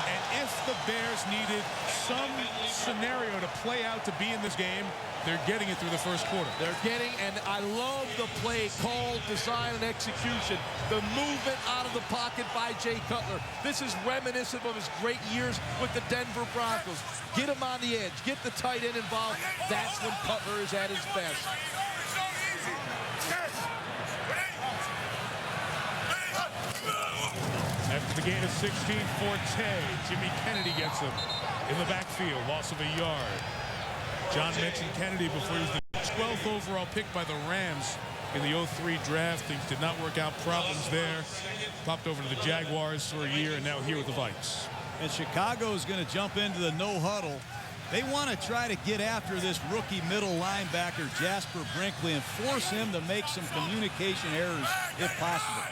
And if the Bears needed some scenario to play out to be in this game, they're getting it through the first quarter. They're getting, and I love the play call, design, and execution. The movement out of the pocket by Jay Cutler. This is reminiscent of his great years with the Denver Broncos. Get him on the edge. Get the tight end involved. That's when Cutler is at his best. After the gain of 16, Forte. Jimmy Kennedy gets him in the backfield. Loss of a yard. John mentioned Kennedy before. He was the 12th overall pick by the Rams in the 03 draft. Things did not work out. Problems there. Popped over to the Jaguars for a year and now here with the Vikes. And Chicago is going to jump into the no huddle. They want to try to get after this rookie middle linebacker, Jasper Brinkley, and force him to make some communication errors if possible.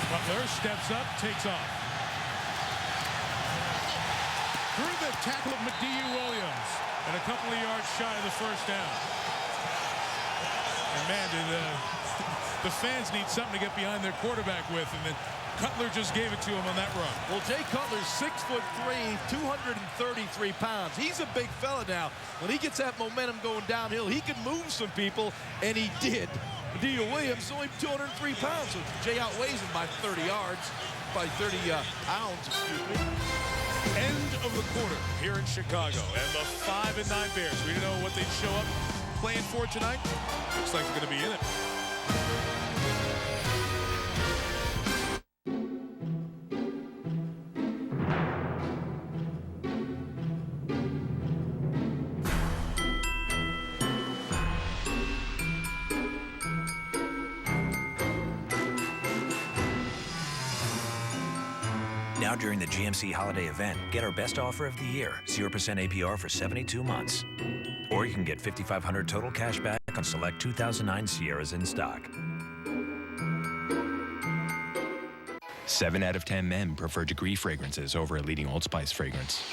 Butler steps up, takes off. Through the tackle of Mediu Williams and a couple of yards shy of the first down. And man, the fans need something to get behind their quarterback with, and then Cutler just gave it to him on that run. Well, Jay Cutler's 6'3", 233 pounds. He's a big fella now. When he gets that momentum going downhill, he can move some people, and he did. Mediu Williams is only 203 pounds, so Jay outweighs him by 30 yards, by 30 pounds, excuse me. End of the quarter here in Chicago, and the 5-9 Bears. We didn't know what they'd show up playing for tonight. Looks like they're going to be in it. Now during the GMC holiday event, get our best offer of the year, 0% APR for 72 months. Or you can get $5,500 total cash back on select 2009 Sierras in stock. 7 out of 10 men prefer Degree fragrances over a leading Old Spice fragrance.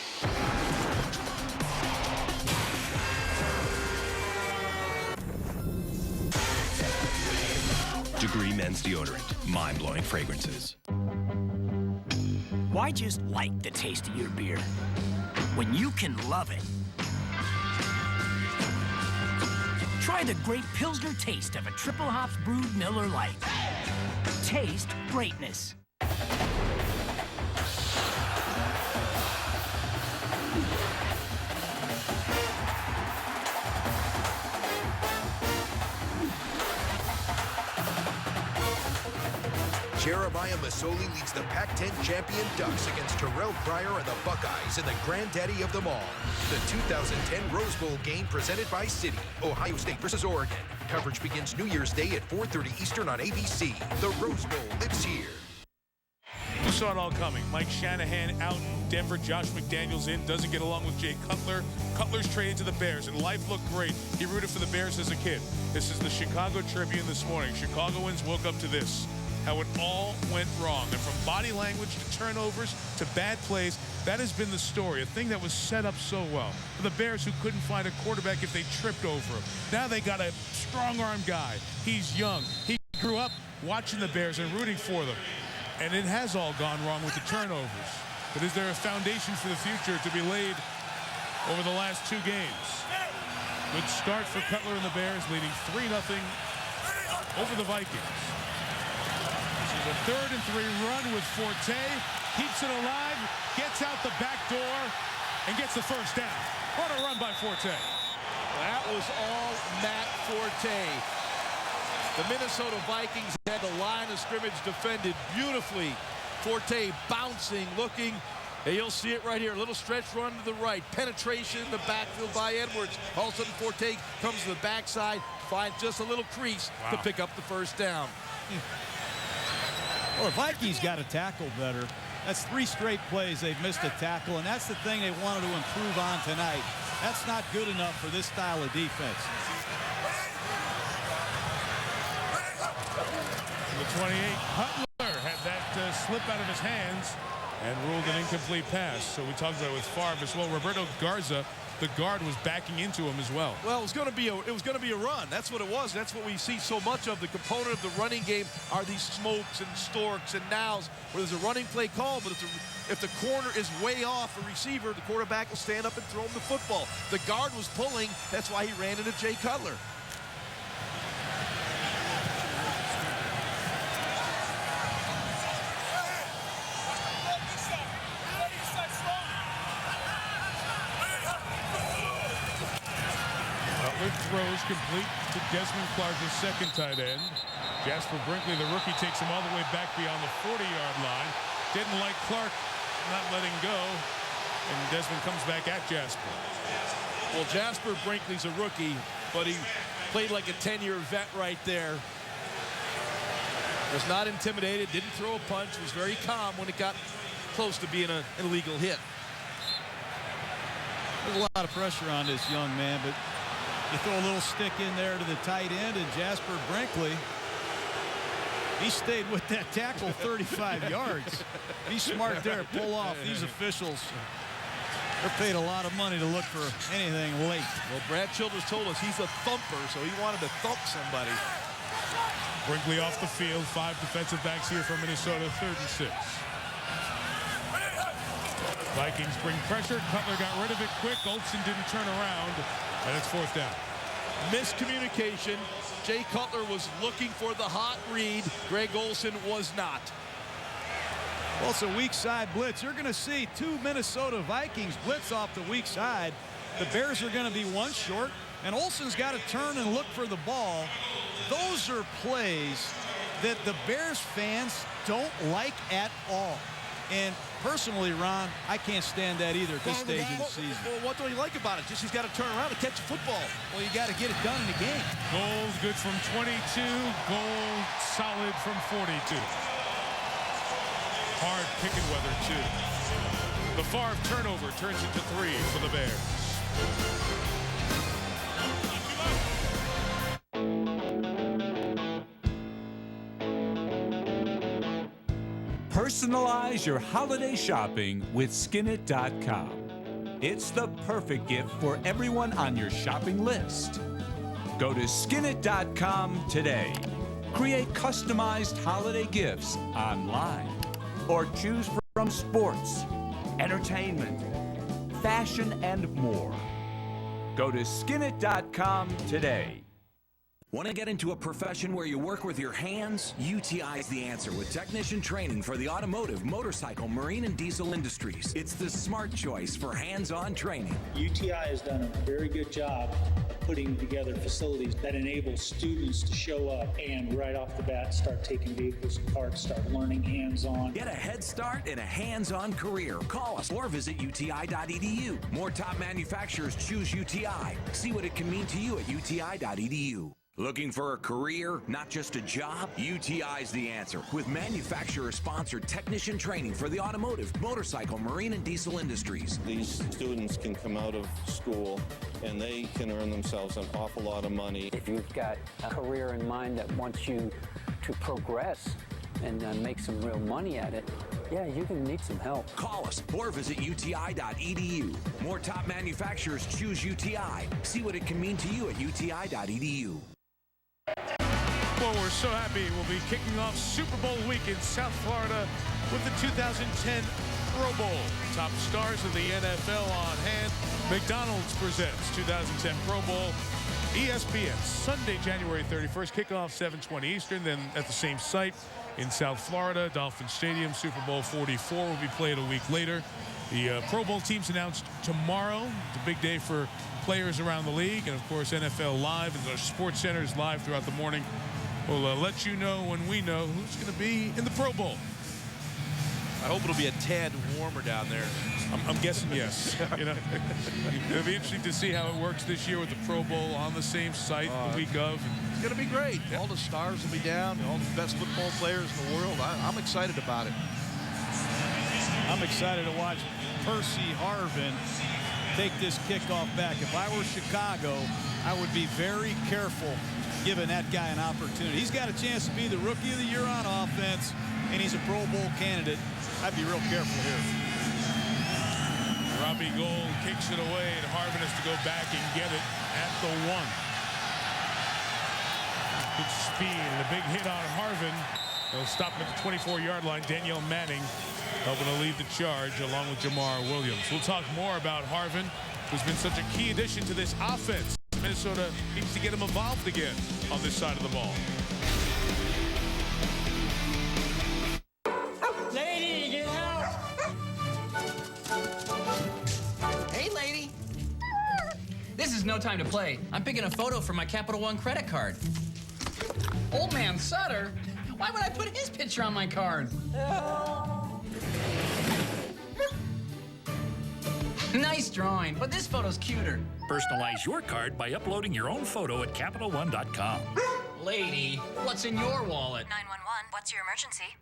Degree Men's Deodorant. Mind-blowing fragrances. Why just like the taste of your beer when you can love it? Try the great Pilsner taste of a triple hops brewed Miller Lite. Taste greatness. Jeremiah Masoli leads the Pac-10 champion Ducks against Terrell Pryor and the Buckeyes in the granddaddy of them all. The 2010 Rose Bowl game presented by Citi. Ohio State versus Oregon. Coverage begins New Year's Day at 4:30 Eastern on ABC. The Rose Bowl lives here. You saw it all coming. Mike Shanahan out in Denver. Josh McDaniels in. Doesn't get along with Jay Cutler. Cutler's traded to the Bears, and life looked great. He rooted for the Bears as a kid. This is the Chicago Tribune this morning. Chicagoans woke up to this. How it all went wrong. And from body language to turnovers to bad plays, that has been the story. A thing that was set up so well. For the Bears, who couldn't find a quarterback if they tripped over him. Now they got a strong-arm guy. He's young. He grew up watching the Bears and rooting for them. And it has all gone wrong with the turnovers. But is there a foundation for the future to be laid over the last two games? Good start for Cutler and the Bears, leading 3-0 over the Vikings. A 3rd and 3 run with Forte, keeps it alive, gets out the back door, and gets the first down. What a run by Forte. That was all Matt Forte. The Minnesota Vikings had the line of scrimmage defended beautifully. Forte bouncing, looking, and you'll see it right here. A little stretch run to the right, penetration in the backfield by Edwards. All of a sudden Forte comes to the backside, finds just a little crease to pick up the first down. Well, the Vikings got to tackle better. That's 3 straight plays they've missed a tackle, and that's the thing they wanted to improve on tonight. That's not good enough for this style of defense. The 28, Cutler had that slip out of his hands and ruled an incomplete pass. So we talked about it with Favre as well. Roberto Garza, the guard, was backing into him as well. Well, it was going to be a run. That's what it was. That's what we see so much of. The component of the running game are these smokes and storks and nows where there's a running play call, but if the corner is way off a receiver, the quarterback will stand up and throw him the football. The guard was pulling. That's why he ran into Jay Cutler. Throws complete to Desmond Clark, the second tight end. Jasper Brinkley, the rookie, takes him all the way back beyond the 40-yard line. Didn't like Clark not letting go, and Desmond comes back at Jasper. Well, Jasper Brinkley's a rookie, but he played like a 10-year vet right there. Was not intimidated, didn't throw a punch, was very calm when it got close to being an illegal hit. There's a lot of pressure on this young man, but you throw a little stick in there to the tight end, and Jasper Brinkley, he stayed with that tackle 35 yards. He's smart there. Pull off. These officials, they're paid a lot of money to look for anything late. Well, Brad Childress told us he's a thumper, so he wanted to thump somebody. Brinkley off the field. 5 defensive backs here for Minnesota. 3rd and 6. Vikings bring pressure. Cutler got rid of it quick. Olsen didn't turn around, and it's 4th down. Miscommunication. Jay Cutler was looking for the hot read. Greg Olsen was not. Well, it's a weak side blitz. You're going to see 2 Minnesota Vikings blitz off the weak side. The Bears are going to be 1 short, and Olsen's got to turn and look for the ball. Those are plays that the Bears fans don't like at all. And personally, Ron, I can't stand that either at this stage of the season. Well, what do you like about it? Just he's got to turn around and catch a football. Well, you got to get it done in the game. Goals good from 22. Goal solid from 42. Hard picking weather, too. The Favre turnover turns into 3 for the Bears. Personalize your holiday shopping with Skinit.com. It's the perfect gift for everyone on your shopping list. Go to Skinit.com today. Create customized holiday gifts online. Or choose from sports, entertainment, fashion, and more. Go to skinit.com today. Want to get into a profession where you work with your hands? UTI is the answer with technician training for the automotive, motorcycle, marine, and diesel industries. It's the smart choice for hands-on training. UTI has done a very good job of putting together facilities that enable students to show up and right off the bat start taking vehicles apart, start learning hands-on. Get a head start in a hands-on career. Call us or visit uti.edu. More top manufacturers choose UTI. See what it can mean to you at uti.edu. Looking for a career, not just a job? UTI's the answer with manufacturer-sponsored technician training for the automotive, motorcycle, marine, and diesel industries. These students can come out of school and they can earn themselves an awful lot of money. If you've got a career in mind that wants you to progress and make some real money at it, yeah, you're going to need some help. Call us or visit uti.edu. More top manufacturers choose UTI. See what it can mean to you at uti.edu. Well, we're so happy we'll be kicking off Super Bowl week in South Florida with the 2010 Pro Bowl. Top stars of the NFL on hand. McDonald's presents 2010 Pro Bowl. ESPN, Sunday, January 31st. Kickoff 7:20 Eastern. Then at the same site in South Florida, Dolphin Stadium, Super Bowl 44 will be played a week later. The Pro Bowl teams announced tomorrow. It's a big day for players around the league, and of course NFL Live and the Sports Center is live throughout the morning. We'll let you know when we know who's going to be in the Pro Bowl. I hope it'll be a tad warmer down there. I'm guessing yes. You know, it'll be interesting to see how it works this year with the Pro Bowl on the same site the week of. It's going to be great. All the stars will be down, all the best football players in the world. I'm excited about it. I'm excited to watch Percy Harvin take this kickoff back. If I were Chicago, I would be very careful giving that guy an opportunity. He's got a chance to be the Rookie of the Year on offense, and he's a Pro Bowl candidate. I'd be real careful here. Robbie Gould kicks it away, and Harvin has to go back and get it at the 1. Good speed and a big hit on Harvin. They'll stop him at the 24-yard line. Danielle Manning helping to lead the charge along with Jamar Williams. We'll talk more about Harvin, who's been such a key addition to this offense. Minnesota needs to get him involved again on this side of the ball. Lady, get help! Hey, lady. This is no time to play. I'm picking a photo for my Capital One credit card. Old man Sutter? Why would I put his picture on my card? Nice drawing, but this photo's cuter. Personalize your card by uploading your own photo at CapitalOne.com. Lady, what's in your wallet? 911, what's your emergency?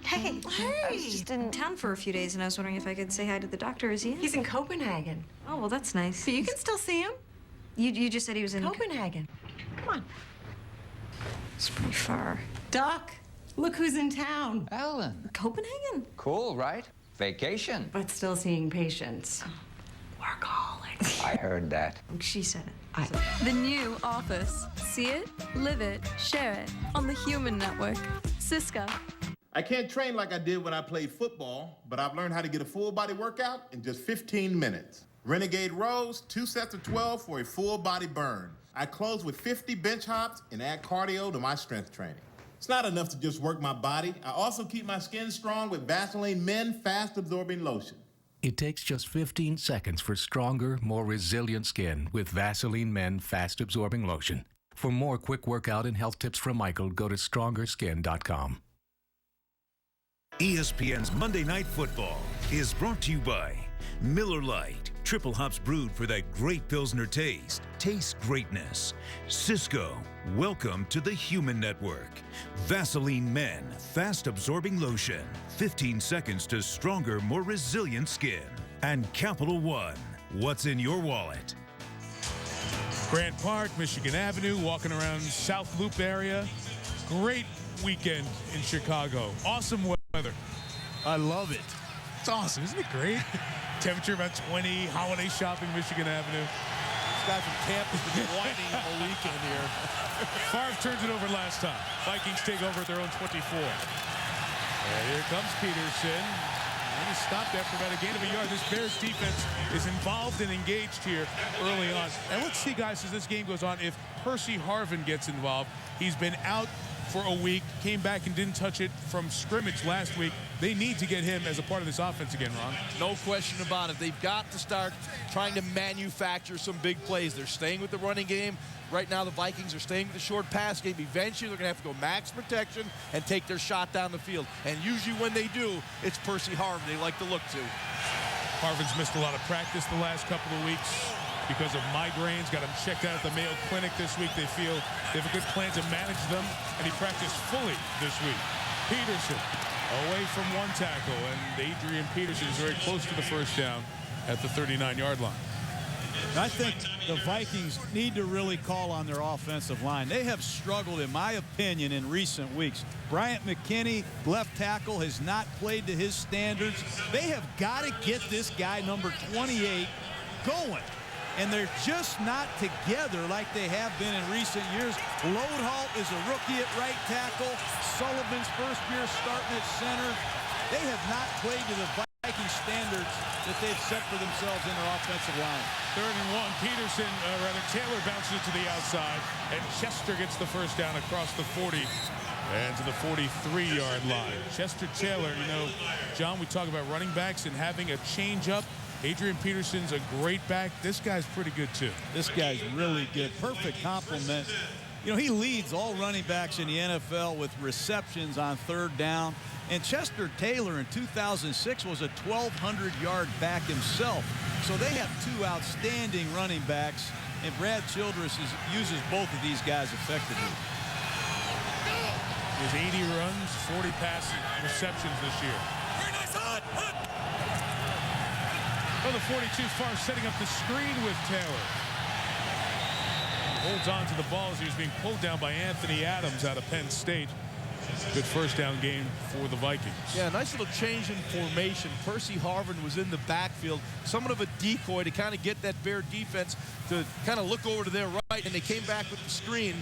Hey. I was just in town for a few days, and I was wondering if I could say hi to the doctor. Is he in? He's in Copenhagen. Oh, well, that's nice. But you can still see him. You just said he was in Copenhagen. Come on. It's pretty far. Doc, look who's in town. Ellen. Copenhagen? Cool, right? Vacation. But still seeing patients. Workaholic. I heard that. She said it. The new Office. See it, live it, share it on the Human Network. Cisco. I can't train like I did when I played football, but I've learned how to get a full body workout in just 15 minutes. Renegade rows, 2 sets of 12 for a full body burn. I close with 50 bench hops and add cardio to my strength training. It's not enough to just work my body. I also keep my skin strong with Vaseline Men Fast Absorbing Lotion. It takes just 15 seconds for stronger, more resilient skin with Vaseline Men Fast Absorbing Lotion. For more quick workout and health tips from Michael, go to strongerskin.com. ESPN's Monday Night Football is brought to you by Miller Lite, triple hops brewed for that great Pilsner taste. Taste greatness. Cisco, welcome to the Human Network. Vaseline Men Fast Absorbing Lotion, 15 seconds to stronger, more resilient skin. And Capital One, what's in your wallet? Grant Park, Michigan Avenue, walking around South Loop area. Great weekend in Chicago. Awesome weather. I love it. It's awesome. Isn't it great? Temperature about 20, holiday shopping, Michigan Avenue. This guy from Tampa's been whining all weekend here. Favre turns it over last time. Vikings take over at their own 24. And here comes Peterson. And he stopped after about a gain of a yard. This Bears defense is involved and engaged here early on. And let's see, guys, as this game goes on, if Percy Harvin gets involved. He's been out for a week, came back and didn't touch it from scrimmage last week. They need to get him as a part of this offense again, Ron. No question about it. They've got to start trying to manufacture some big plays. They're staying with the running game. Right now, the Vikings are staying with the short pass game. Eventually, they're going to have to go max protection and take their shot down the field. And usually when they do, it's Percy Harvin they like to look to. Harvin's missed a lot of practice the last couple of weeks because of migraines. Got him checked out at the Mayo Clinic this week. They feel they have a good plan to manage them, and he practiced fully this week. Peterson away from one tackle, and Adrian Peterson is very close to the first down at the 39-yard line. I think the Vikings need to really call on their offensive line. They have struggled, in my opinion, in recent weeks. Bryant McKinney, left tackle, has not played to his standards. They have got to get this guy, number 28, going. And they're just not together like they have been in recent years. Loadholt is a rookie at right tackle. Sullivan's first year starting at center. They have not played to the Viking standards that they've set for themselves in their offensive line. 3rd and 1. Peterson, Taylor bounces it to the outside, and Chester gets the first down across the 40 and to the 43-yard line. Chester Taylor, you know, John, we talk about running backs and having a change-up. Adrian Peterson's a great back. This guy's pretty good, too. This guy's really good. Perfect complement. You know, he leads all running backs in the NFL with receptions on 3rd down. And Chester Taylor in 2006 was a 1,200-yard back himself. So they have two outstanding running backs, and Brad Childress uses both of these guys effectively. He has 80 runs, 40 passing receptions this year. Very nice hunt. Oh, the 42 Favre setting up the screen with Taylor. He holds on to the ball as he was being pulled down by Anthony Adams out of Penn State. Good first down game for the Vikings. Yeah, nice little change in formation. Percy Harvin was in the backfield, somewhat of a decoy to kind of get that Bear defense to kind of look over to their right, and they came back with the screen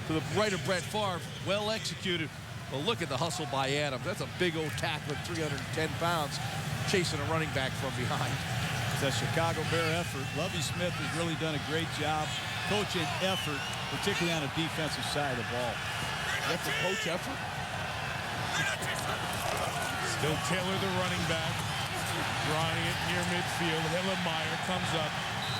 to the right of Brett Favre. Well executed. Well, look at the hustle by Adams. That's a big old tackle at 310 pounds, chasing a running back from behind. It's a Chicago Bear effort. Lovie Smith has really done a great job coaching effort, particularly on the defensive side of the ball. You have to coach effort. Still Taylor, the running back, drawing it near midfield. Hillenmeyer comes up,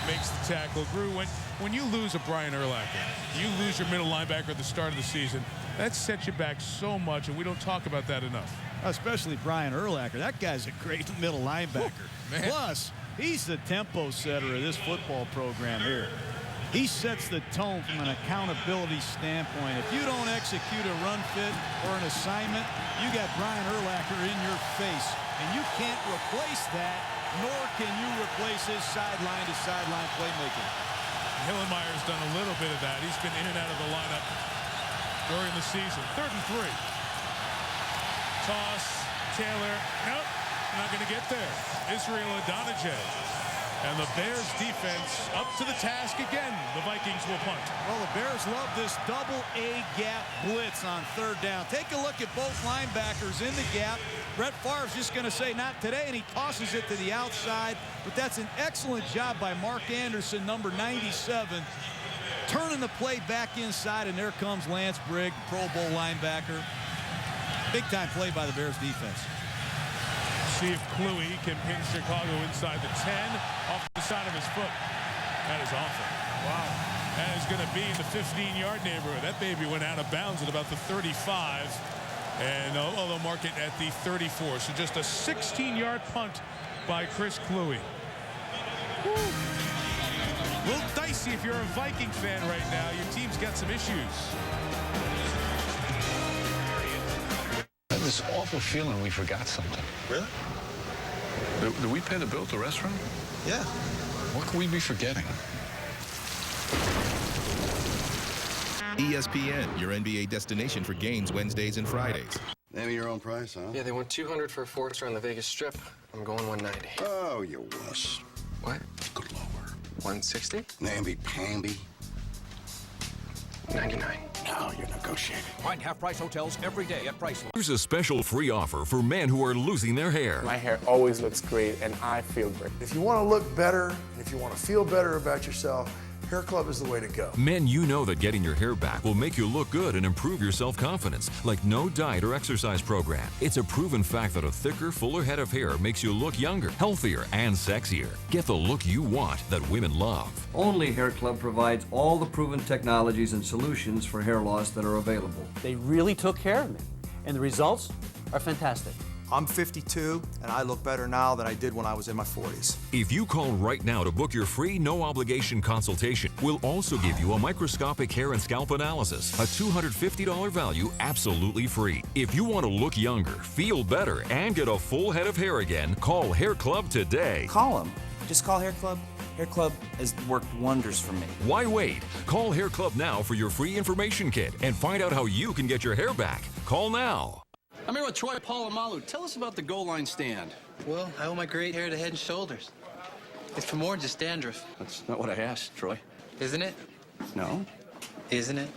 makes the tackle. Drew, when you lose a Brian Urlacher, you lose your middle linebacker at the start of the season, that sets you back so much, and we don't talk about that enough. Especially Brian Urlacher. That guy's a great middle linebacker. Plus, he's the tempo setter of this football program here. He sets the tone from an accountability standpoint. If you don't execute a run fit or an assignment, you got Brian Urlacher in your face. And you can't replace that, nor can you replace his sideline-to-sideline playmaking. Hillenmeyer's done a little bit of that. He's been in and out of the lineup during the season. 3rd and 3. Toss, Taylor, nope, not going to get there. Israel Adonijah. And the Bears defense up to the task again. The Vikings will punt. Well, the Bears love this double A gap blitz on 3rd down. Take a look at both linebackers in the gap. Brett Favre's just going to say not today, and he tosses it to the outside. But that's an excellent job by Mark Anderson, number 97, turning the play back inside, and there comes Lance Brigg, Pro Bowl linebacker. Big-time play by the Bears defense. See if Kluwe can pin Chicago inside the 10 off the side of his foot. That is awful. Wow. That is going to be in the 15-yard neighborhood. That baby went out of bounds at about the 35. And they'll mark it at the 34. So just a 16-yard punt by Chris Kluwe. A little dicey if you're a Viking fan right now. Your team's got some issues. I have this awful feeling we forgot something. Really? Do we pay the bill at the restaurant? Yeah. What could we be forgetting? ESPN, your NBA destination for games Wednesdays and Fridays. Name your own price, huh? Yeah, they want $200 for a 4-star on the Vegas Strip. I'm going $190. Oh, you wuss. What? Go lower. $160? Namby-pamby. $99. Now you're negotiating. Find half-price hotels every day at Priceline. Here's a special free offer for men who are losing their hair. My hair always looks great, and I feel great. If you want to look better, and if you want to feel better about yourself, Hair Club is the way to go. Men, you know that getting your hair back will make you look good and improve your self-confidence, like no diet or exercise program. It's a proven fact that a thicker, fuller head of hair makes you look younger, healthier, and sexier. Get the look you want that women love. Only Hair Club provides all the proven technologies and solutions for hair loss that are available. They really took care of me, and the results are fantastic. I'm 52, and I look better now than I did when I was in my 40s. If you call right now to book your free, no-obligation consultation, we'll also give you a microscopic hair and scalp analysis, a $250 value, absolutely free. If you want to look younger, feel better, and get a full head of hair again, call Hair Club today. Call them. Just call Hair Club. Hair Club has worked wonders for me. Why wait? Call Hair Club now for your free information kit and find out how you can get your hair back. Call now. I'm here with Troy Polamalu. Tell us about the goal line stand. Well, I owe my great hair to Head & Shoulders. It's for more than just dandruff. That's not what I asked, Troy. Isn't it? No. Isn't it?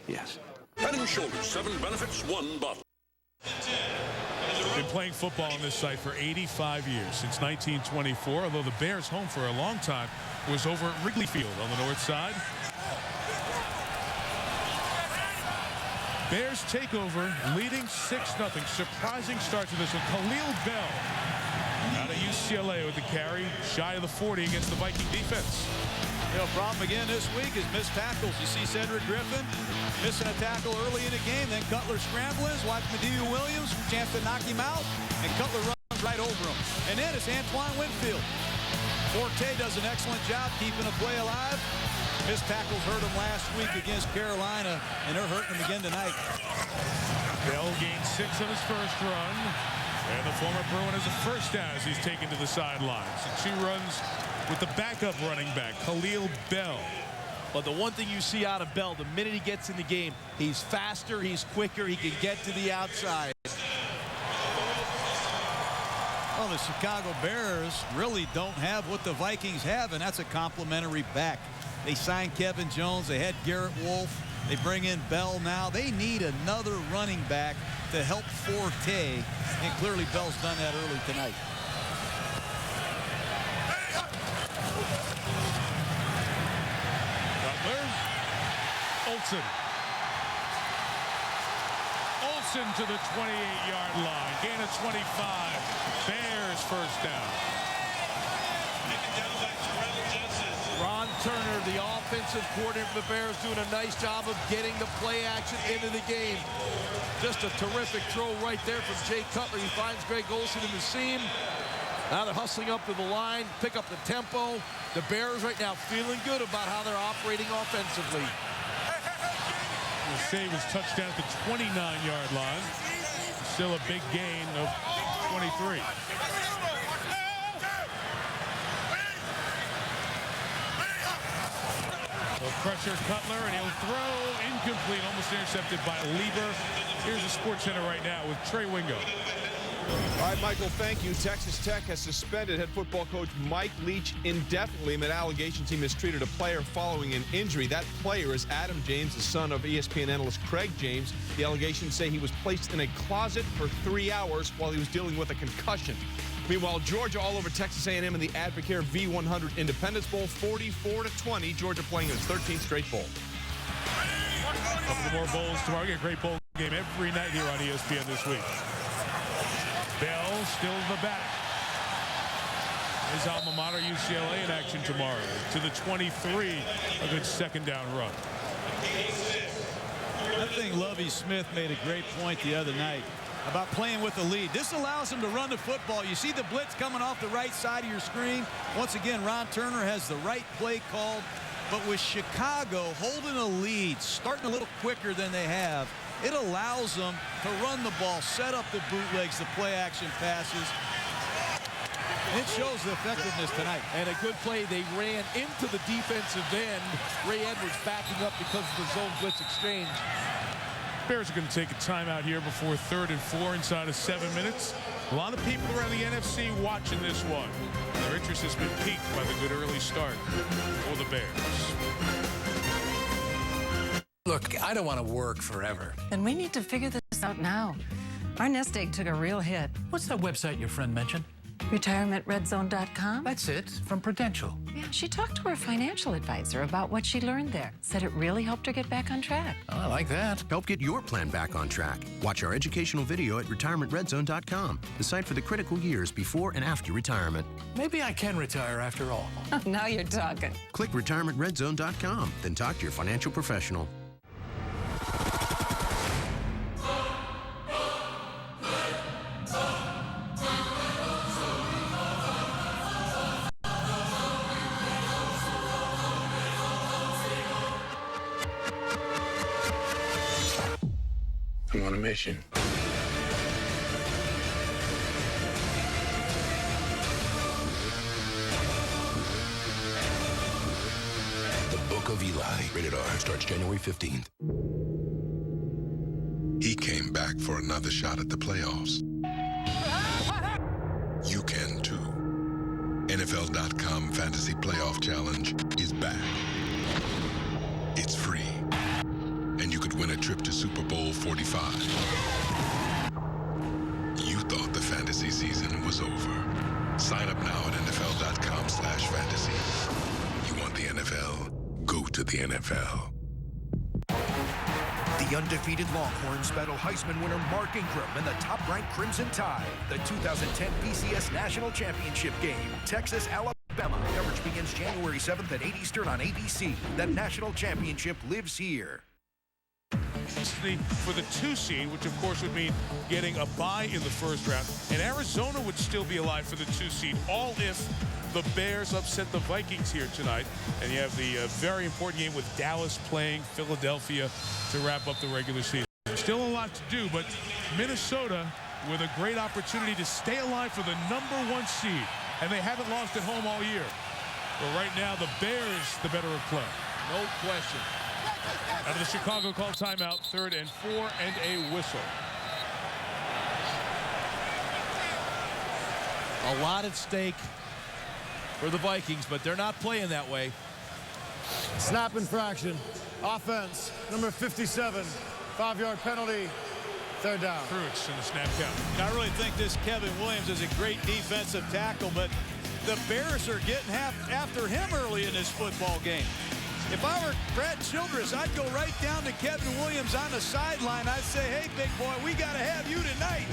Yes. Head & Shoulders, 7 benefits, 1 bottle. Been playing football on this site for 85 years, since 1924, although the Bears' home for a long time was over at Wrigley Field on the north side. Bears take over, leading 6-0. Surprising start to this one. Khalil Bell out of UCLA with the carry, shy of the 40 against the Viking defense. You know, problem again this week is missed tackles. You see Cedric Griffin missing a tackle early in the game, then Cutler scrambling, watch Madieu Williams, chance to knock him out, and Cutler runs right over him. And then it's Antoine Winfield. Forte does an excellent job keeping a play alive. Missed tackles hurt him last week against Carolina, and they're hurting him again tonight. Bell gained 6 on his first run, and the former Bruin has a first down as he's taken to the sidelines. So 2 runs with the backup running back, Khalil Bell. But the one thing you see out of Bell, the minute he gets in the game, he's faster, he's quicker, he can get to the outside. Well, the Chicago Bears really don't have what the Vikings have, and that's a complimentary back. They signed Kevin Jones. They had Garrett Wolf. They bring in Bell now. They need another running back to help Forte, and clearly Bell's done that early tonight. Cutler. Olsen to the 28-yard line. Gain of 25. Bears first down. Ron Turner, the offensive coordinator for the Bears, doing a nice job of getting the play action into the game. Just a terrific throw right there from Jay Cutler. He finds Greg Olsen in the seam. Now they're hustling up to the line, pick up the tempo. The Bears right now feeling good about how they're operating offensively. The save is touchdown at the 29-yard line. Still a big gain of 23. He'll pressure Cutler, and he'll throw incomplete, almost intercepted by Lieber. Here's the Sports Center right now with Trey Wingo. All right, Michael, thank you. Texas Tech has suspended head football coach Mike Leach indefinitely amid allegations he mistreated a player following an injury. That player is Adam James, the son of ESPN analyst Craig James. The allegations say he was placed in a closet for 3 hours while he was dealing with a concussion. Meanwhile, Georgia all over Texas A&M in the Advocare V100 Independence Bowl, 44-20. Georgia playing its 13th straight bowl. A couple more bowls tomorrow. Get a great bowl game every night here on ESPN this week. Bell still the back. His alma mater, UCLA, in action tomorrow. To the 23, a good second down run. I think Lovie Smith made a great point the other night about playing with the lead. This allows him to run the football. You see the blitz coming off the right side of your screen. Once again, Ron Turner has the right play called. But with Chicago holding a lead, starting a little quicker than they have, it allows them to run the ball, set up the bootlegs, the play action passes. It shows the effectiveness tonight. And a good play. They ran into the defensive end. Ray Edwards backing up because of the zone blitz exchange. Bears are going to take a timeout here before 3rd and 4 inside of 7 minutes. A lot of people around the NFC watching this one. Their interest has been piqued by the good early start for the Bears. Look, I don't want to work forever. Then we need to figure this out now. Our nest egg took a real hit. What's that website your friend mentioned? RetirementRedZone.com? That's it, from Prudential. Yeah, she talked to her financial advisor about what she learned there. Said it really helped her get back on track. Oh, I like that. Help get your plan back on track. Watch our educational video at RetirementRedZone.com, the site for the critical years before and after retirement. Maybe I can retire after all. Now you're talking. Click RetirementRedZone.com, then talk to your financial professional. I'm on a mission. The Book of Eli. Rated R. Starts January 15th. He came back for another shot at the playoffs. You can too. NFL.com Fantasy Playoff Challenge is back. It's free. And you could win a trip to Super Bowl 45. You thought the fantasy season was over. Sign up now at NFL.com/fantasy. You want the NFL? Go to the NFL. The undefeated Longhorns battle Heisman winner Mark Ingram and the top-ranked Crimson Tide. The 2010 BCS National Championship game, Texas, Alabama. Coverage begins January 7th at 8 Eastern on ABC. The national championship lives here. For the 2 seed, which of course would mean getting a bye in the first round, and Arizona would still be alive for the 2 seed, all if the Bears upset the Vikings here tonight. And you have the very important game with Dallas playing Philadelphia to wrap up the regular season. Still a lot to do, but Minnesota with a great opportunity to stay alive for the #1 seed, and they haven't lost at home all year. But right now, the Bears the better of play. No question. Out of the Chicago call timeout, 3rd and 4 and a whistle. A lot at stake for the Vikings, but they're not playing that way. Snap infraction. Offense, number 57. 5-yard penalty. 3rd down. Pruitt's in the snap count. I really think this Kevin Williams is a great defensive tackle, but the Bears are getting after him early in this football game. If I were Brad Childress, I'd go right down to Kevin Williams on the sideline. I'd say, hey, big boy, we got to have you tonight.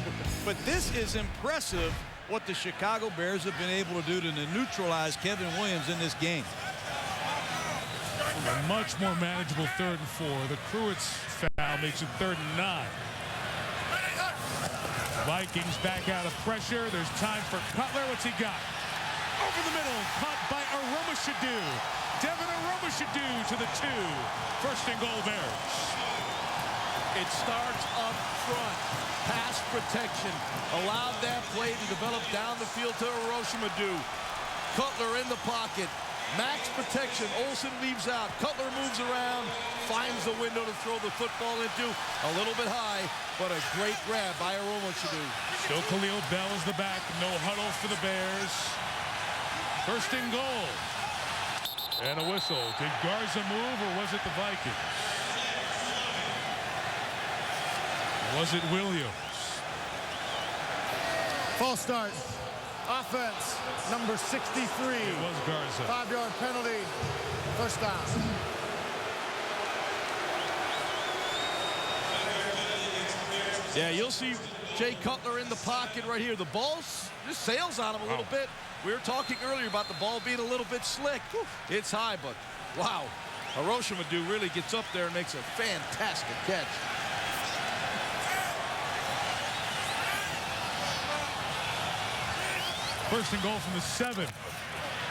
But this is impressive what the Chicago Bears have been able to do to neutralize Kevin Williams in this game. A much more manageable 3rd and 4. The Pruitt's foul makes it 3rd and 9. Vikings back out of pressure. There's time for Cutler. What's he got? Over the middle, caught by Aromashadu. Devin Aromashadu to the 2. 1st and goal Bears. It starts up front. Pass protection. Allowed that play to develop down the field to Aromashadu. Cutler in the pocket. Max protection. Olsen leaves out. Cutler moves around. Finds the window to throw the football into. A little bit high, but a great grab by Aromashadu. Still Khalil Bell is the back. No huddle for the Bears. 1st and goal. And a whistle. Did Garza move or was it the Vikings? Was it Williams? False start. Offense, number 63. It was Garza. 5-yard penalty. 1st down. Yeah, you'll see Jay Cutler in the pocket right here. The ball just sails on him a little bit. We were talking earlier about the ball being a little bit slick. It's high, but wow. Aromashadu really gets up there and makes a fantastic catch. First and goal from the 7.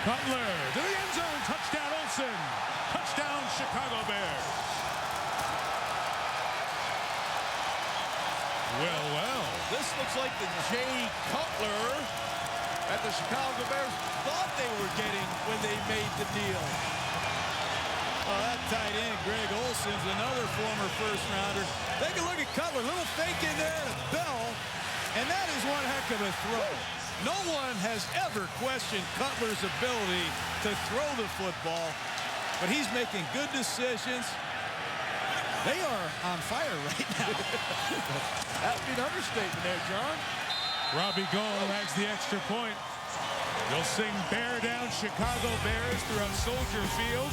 Cutler to the end zone. Touchdown Olsen. Touchdown Chicago Bears. Well. This looks like the Jay Cutler that the Chicago Bears thought they were getting when they made the deal. Oh, that tight end, Greg Olsen's another former first-rounder. Take a look at Cutler. Little fake in there to Bell, and that is one heck of a throw. No one has ever questioned Cutler's ability to throw the football, but he's making good decisions. They are on fire right now. That would be an understatement there, John. Robbie Gould has the extra point. You'll sing Bear Down Chicago Bears throughout Soldier Field.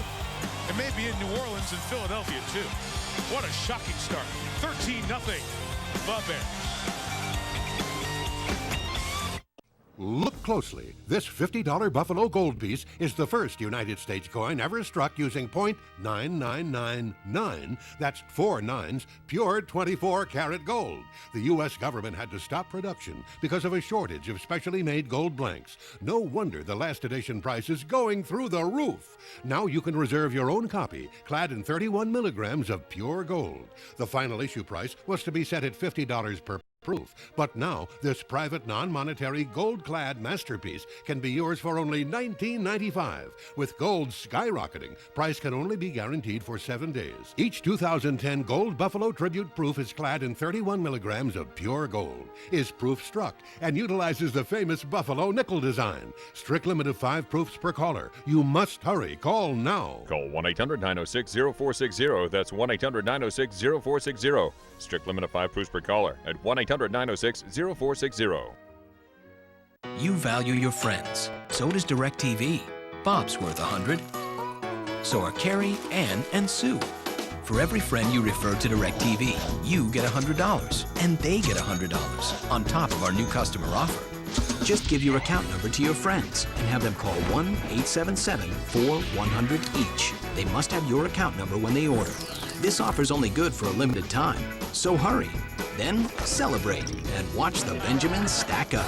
It may be in New Orleans and Philadelphia, too. What a shocking start. 13-0. The Bears. Look closely. This $50 Buffalo gold piece is the first United States coin ever struck using .9999. That's 4 nines, pure 24-karat gold. The U.S. government had to stop production because of a shortage of specially made gold blanks. No wonder the last edition price is going through the roof. Now you can reserve your own copy, clad in 31 milligrams of pure gold. The final issue price was to be set at $50 per proof. But now, this private non-monetary gold-clad masterpiece can be yours for only $19.95. With gold skyrocketing, price can only be guaranteed for 7 days. Each 2010 Gold Buffalo Tribute proof is clad in 31 milligrams of pure gold, is proof struck, and utilizes the famous Buffalo nickel design. Strict limit of 5 proofs per caller. You must hurry. Call now. Call 1-800-906-0460. That's 1-800-906-0460. Strict limit of 5 proofs per caller at 1-800-906-0460. You value your friends. So does DirecTV. Bob's worth 100. So are Carrie, Ann, and Sue. For every friend you refer to DirecTV, you get $100, and they get $100 on top of our new customer offer. Just give your account number to your friends and have them call 1-877-4-100 each. They must have your account number when they order. This offer's only good for a limited time, so hurry. Then celebrate and watch the Benjamins stack up.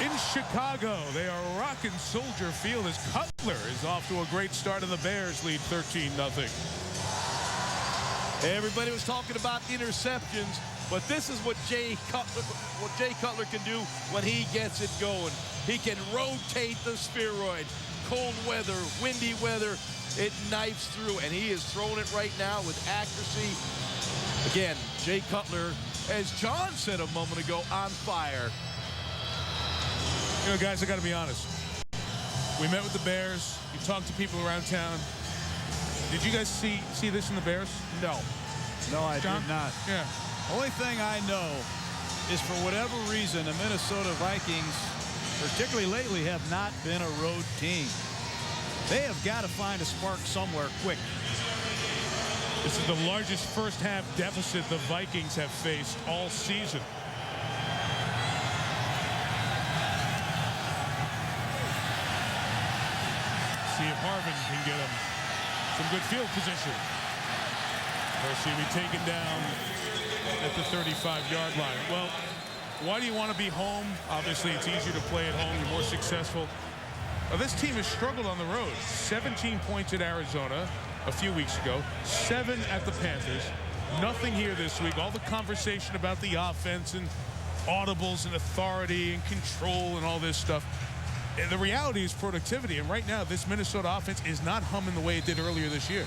In Chicago, they are rocking Soldier Field as Cutler is off to a great start, and the Bears lead 13-0. Everybody was talking about interceptions, but this is what Jay Cutler can do when he gets it going. He can rotate the spheroid. Cold weather, windy weather, it knifes through, and he is throwing it right now with accuracy. Again, Jay Cutler, as John said a moment ago, on fire. You know, guys, I got to be honest. We met with the Bears. You talked to people around town. Did you guys see this in the Bears? No. No, I John? did not. Yeah. Only thing I know is for whatever reason, the Minnesota Vikings, particularly lately, have not been a road team. They have got to find a spark somewhere quick. This is the largest first-half deficit the Vikings have faced all season. See if Harvin can get him some good field position. First, he'll be taken down at the 35-yard line. Well, why do you want to be home? Obviously, it's easier to play at home. You're more successful. This team has struggled on the road. 17 points at Arizona a few weeks ago. 7 at the Panthers. Nothing here this week. All the conversation about the offense and audibles and authority and control and all this stuff. And the reality is productivity. And right now, this Minnesota offense is not humming the way it did earlier this year.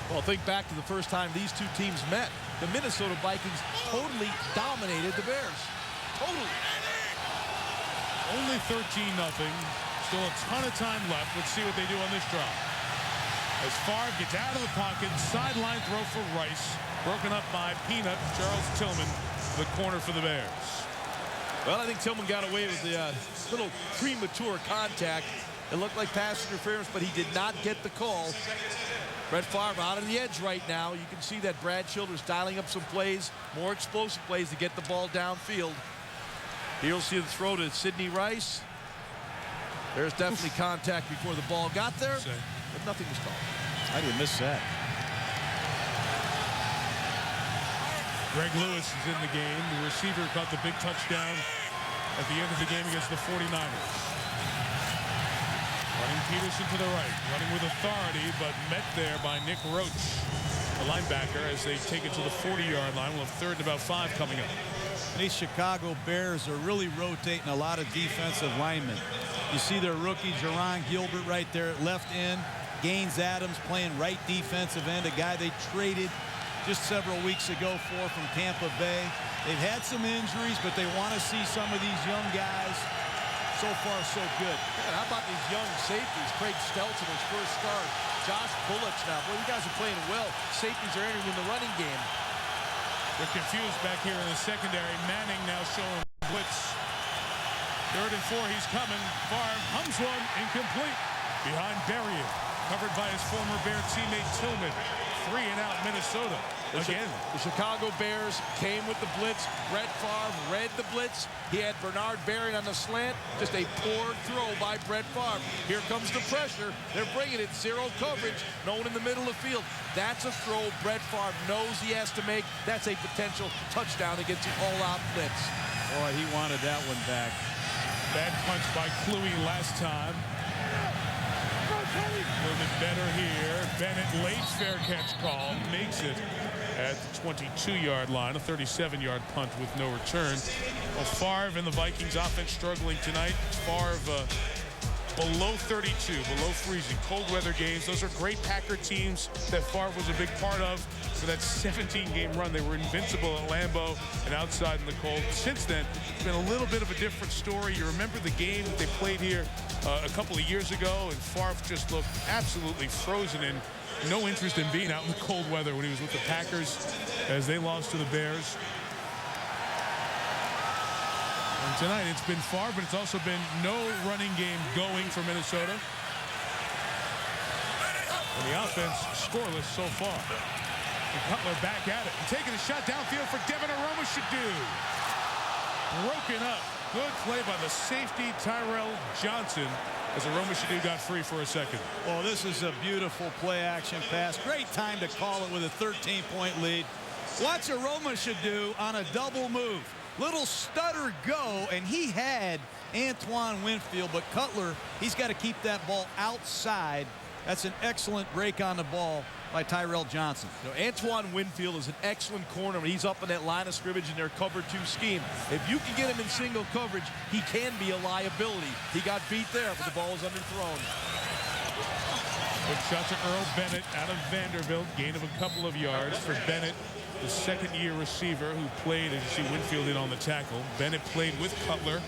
Well, think back to the first time these two teams met. The Minnesota Vikings totally dominated the Bears. Totally. Only 13-0. Still a ton of time left. Let's see what they do on this drive. As Favre gets out of the pocket, sideline throw for Rice. Broken up by Peanut, Charles Tillman, the corner for the Bears. Well, I think Tillman got away with the little premature contact. It looked like pass interference, but he did not get the call. Brett Favre out on the edge right now. You can see that Brad Childers dialing up some plays, more explosive plays to get the ball downfield. Here you'll see the throw to Sidney Rice. There's definitely contact before the ball got there, but nothing was called. I didn't miss that. Greg Lewis is in the game. The receiver caught the big touchdown at the end of the game against the 49ers. Running Peterson to the right, running with authority, but met there by Nick Roach, the linebacker, as they take it to the 40-yard line. We'll have 3rd and about 5 coming up. These Chicago Bears are really rotating a lot of defensive linemen. You see their rookie, Jerron Gilbert, right there at left end. Gaines Adams playing right defensive end, a guy they traded just several weeks ago from Tampa Bay. They've had some injuries, but they want to see some of these young guys. So far, so good. Yeah, how about these young safeties? Craig Stelton, his first start. Josh Bullock now. Boy, you guys are playing well. Safeties are entering in the running game. They're confused back here in the secondary. Manning now showing blitz. 3rd and 4, he's coming. Favre hums one, incomplete. Behind Berrien, covered by his former Bear teammate Tillman. 3 and out Minnesota. Again. The Chicago Bears came with the blitz. Brett Favre read the blitz. He had Bernard Berrien on the slant. Just a poor throw by Brett Favre. Here comes the pressure. They're bringing it. 0 coverage. No one in the middle of the field. That's a throw Brett Favre knows he has to make. That's a potential touchdown against the all-out blitz. Boy, he wanted that one back. Bad punch by Kluwe last time. A little bit better here. Bennett, late fair catch call, makes it at the 22-yard line. A 37-yard punt with no return. Well, Favre and the Vikings offense struggling tonight. Favre below 32, below freezing. Cold weather games. Those are great Packer teams that Favre was a big part of for that 17-game run. They were invincible at Lambeau and outside in the cold. Since then, it's been a little bit of a different story. You remember the game that they played here a couple of years ago, and Favre just looked absolutely frozen and no interest in being out in the cold weather when he was with the Packers as they lost to the Bears. And tonight it's been Favre, but it's also been no running game going for Minnesota. And the offense scoreless so far. And Cutler back at it and taking a shot downfield for Devin Aroma-Shadu. Broken up. Good play by the safety Tyrell Johnson as Aroma-Shadu got free for a second. Oh, this is a beautiful play-action pass. Great time to call it with a 13-point lead. Watch Aroma-Shadu on a double move. Little stutter go, and he had Antoine Winfield, but Cutler, he's got to keep that ball outside. That's an excellent break on the ball by Tyrell Johnson. You know, Antoine Winfield is an excellent corner when he's up in that line of scrimmage in their cover 2 scheme. If you can get him in single coverage, he can be a liability. He got beat there, but the ball was underthrown. Good shot to Earl Bennett out of Vanderbilt. Gain of a couple of yards for Bennett, the second-year receiver who played, as you see Winfield in on the tackle. Bennett played with Cutler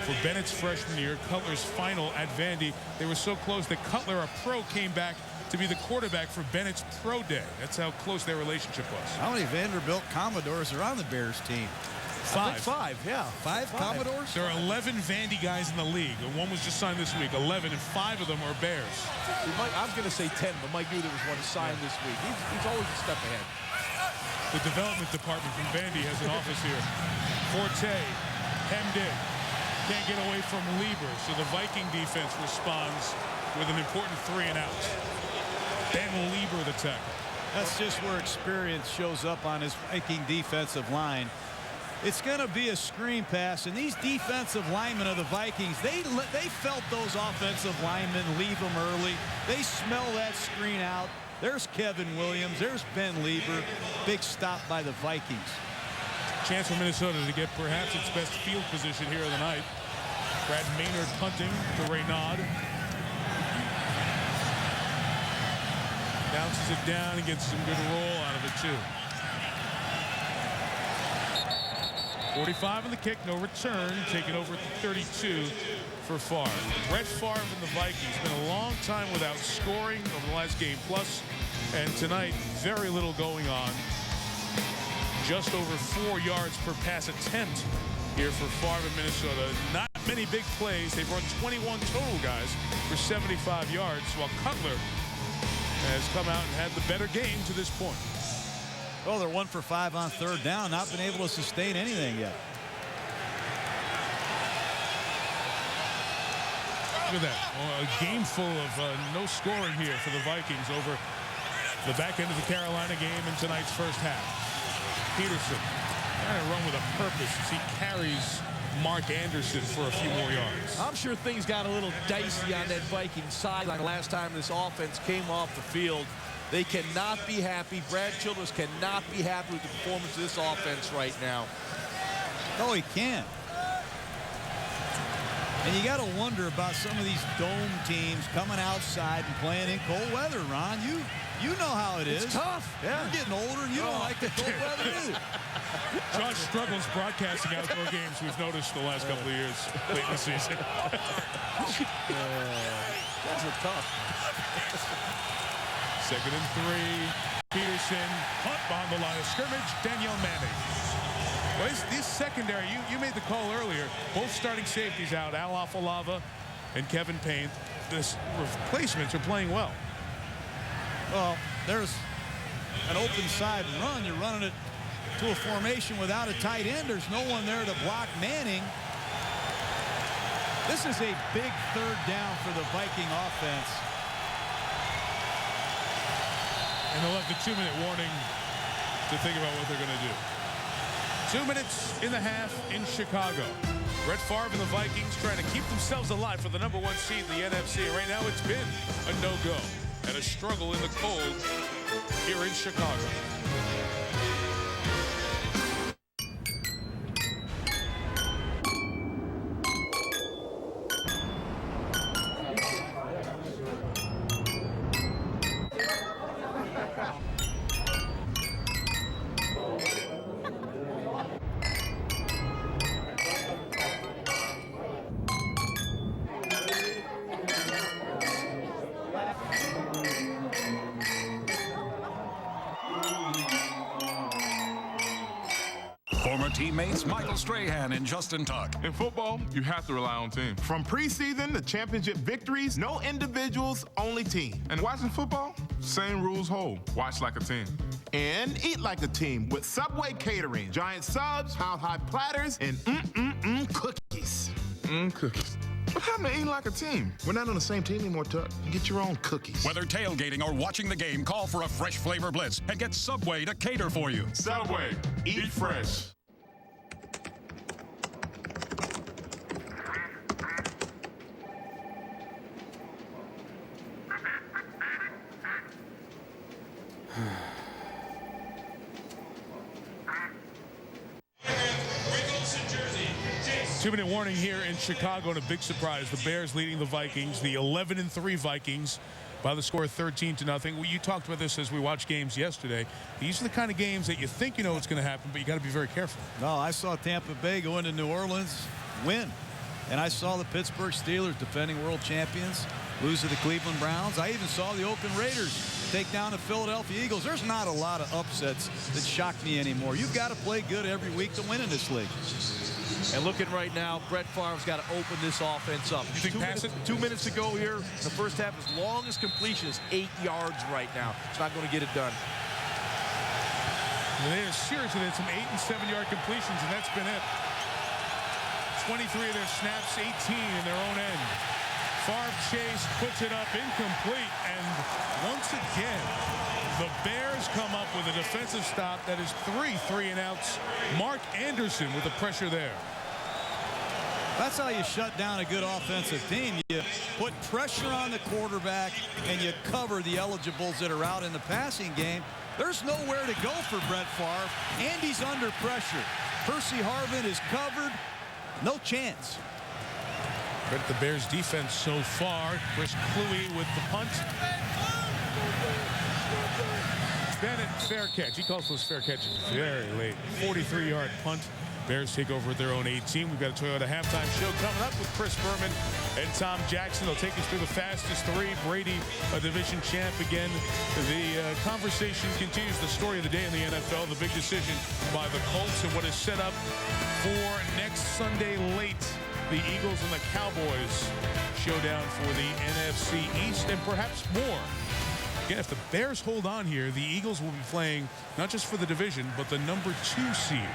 for Bennett's freshman year. Cutler's final at Vandy. They were so close that Cutler, a pro, came back to be the quarterback for Bennett's pro day. That's how close their relationship was. How many Vanderbilt Commodores are on the Bears team? 5. 5, yeah. 5 Commodores? There are 11 Vandy guys in the league, and one was just signed this week. 11, and 5 of them are Bears. I'm going to say 10, but Mike knew there was one signed this week. He's always a step ahead. The development department from Vandy has an office here. Forte, hemmed in. Can't get away from Lieber, so the Viking defense responds with an important 3 and out. Ben Lieber, the tackle. That's just where experience shows up on his Viking defensive line. It's going to be a screen pass, and these defensive linemen of the Vikings, they felt those offensive linemen leave them early. They smell that screen out. There's Kevin Williams. There's Ben Lieber. Big stop by the Vikings. Chance for Minnesota to get perhaps its best field position here of the night. Brad Maynard punting to Reynaud. Bounces it down and gets some good roll out of it, too. 45 on the kick, no return. Taking over at the 32 for Favre. Brett Favre and the Vikings. Been a long time without scoring over the last game plus. And tonight, very little going on. Just over 4 yards per pass attempt here for Favre in Minnesota. Not many big plays. They've run 21 total, guys, for 75 yards, while Cutler has come out and had the better game to this point. Well, they're 1 for 5 on 3rd down. Not been able to sustain anything yet. Look at that. Well, a game full of no scoring here for the Vikings over the back end of the Carolina game in tonight's first half. Peterson trying to run with a purpose as he carries Mark Anderson for a few more yards. I'm sure things got a little dicey on that Vikings sideline last time this offense came off the field. They cannot be happy. Brad Childress cannot be happy with the performance of this offense right now. No, he can't. And you got to wonder about some of these dome teams coming outside and playing in cold weather, Ron. You know how it is. It's tough. Yeah. You're getting older and you don't like the cold weather either. Josh struggles broadcasting outdoor games, we've noticed the last couple of years late in the season. That's a tough. 4th 2nd and 3. Peterson, punt behind the line of scrimmage. Danielle Manning. Well, this secondary, you made the call earlier. Both starting safeties out, Al Afalava and Kevin Payne. The replacements are playing well. Well, there's an open side run. You're running it to a formation without a tight end. There's no one there to block Manning. This is a big 3rd down for the Viking offense. And they'll have the 2-minute warning to think about what they're going to do. 2 minutes in the half in Chicago. Brett Favre and the Vikings trying to keep themselves alive for the #1 seed in the NFC. Right now it's been a no-go and a struggle in the cold here in Chicago. Former teammates Michael Strahan and Justin Tuck. In football, you have to rely on team. From preseason to championship victories, no individuals, only team. And watching football, same rules hold. Watch like a team. And eat like a team with Subway catering. Giant subs, how-high platters, and cookies. Cookies. What happened to eating like a team? We're not on the same team anymore, Tuck. Get your own cookies. Whether tailgating or watching the game, call for a fresh flavor blitz and get Subway to cater for you. Subway, eat fresh. Two-minute warning here in Chicago, and a big surprise. The Bears leading the Vikings, the 11-3 Vikings, by the score of 13-0. Well, you talked about this as we watched games yesterday. These are the kind of games that you think you know what's going to happen, but you got to be very careful. No, I saw Tampa Bay go into New Orleans, win. And I saw the Pittsburgh Steelers, defending world champions, lose to the Cleveland Browns. I even saw the Oakland Raiders take down the Philadelphia Eagles. There's not a lot of upsets that shock me anymore. You've got to play good every week to win in this league. And looking right now, Brett Favre's got to open this offense up. You think pass it? 2 minutes to go here. The first half, as long as completion is 8 yards right now. It's not going to get it done. Well, they are seriously had some 8- and 7-yard completions, and that's been it. 23 of their snaps, 18 in their own end. Favre chase puts it up incomplete, and once again, the Bears come up with a defensive stop that is 3 and outs. Mark Anderson with the pressure there. That's how you shut down a good offensive team. You put pressure on the quarterback and you cover the eligibles that are out in the passing game. There's nowhere to go for Brett Favre, and he's under pressure. Percy Harvin is covered. No chance. But the Bears defense so far. Chris Cluey with the punt. Bennett, fair catch. He calls those fair catches very late. 43-yard punt. Bears take over at their own 18. We've got a Toyota halftime show coming up with Chris Berman and Tom Jackson. They'll take us through the fastest 3. Brady, a division champ again. The conversation continues. The story of the day in the NFL, the big decision by the Colts and what is set up for next Sunday late. The Eagles and the Cowboys showdown for the NFC East and perhaps more. Again, if the Bears hold on here, the Eagles will be playing not just for the division, but the #2 seed.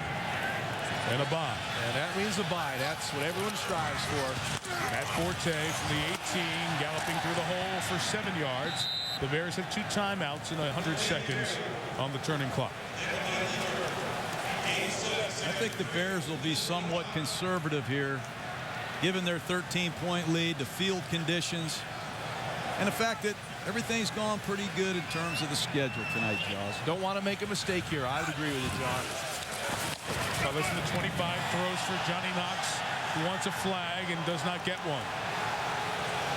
And a bye. And that means a bye. That's what everyone strives for. Matt Forte from the 18, galloping through the hole for 7 yards. The Bears have 2 timeouts and 100 seconds on the turning clock. I think the Bears will be somewhat conservative here, given their 13-point lead, the field conditions, and the fact that everything's gone pretty good in terms of the schedule tonight, Jaws. Don't want to make a mistake here. I would agree with you, John. Now listen to 25 throws for Johnny Knox, who wants a flag and does not get one.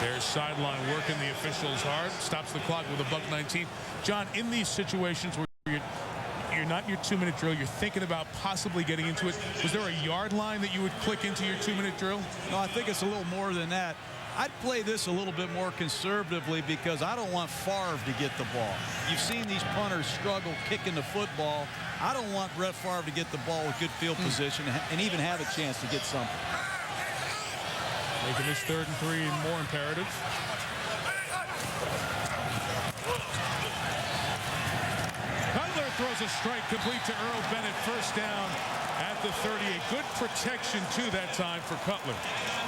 Bears sideline working the officials hard. Stops the clock with a $1.19. John, in these situations where you're not in your 2-minute drill, you're thinking about possibly getting into it. Was there a yard line that you would click into your 2-minute drill? No, I think it's a little more than that. I'd play this a little bit more conservatively because I don't want Favre to get the ball. You've seen these punters struggle kicking the football. I don't want Brett Favre to get the ball with good field position and even have a chance to get something. Making this 3rd and 3 more imperative. Cutler throws a strike complete to Earl Bennett. First down at the 38. Good protection, too, that time for Cutler.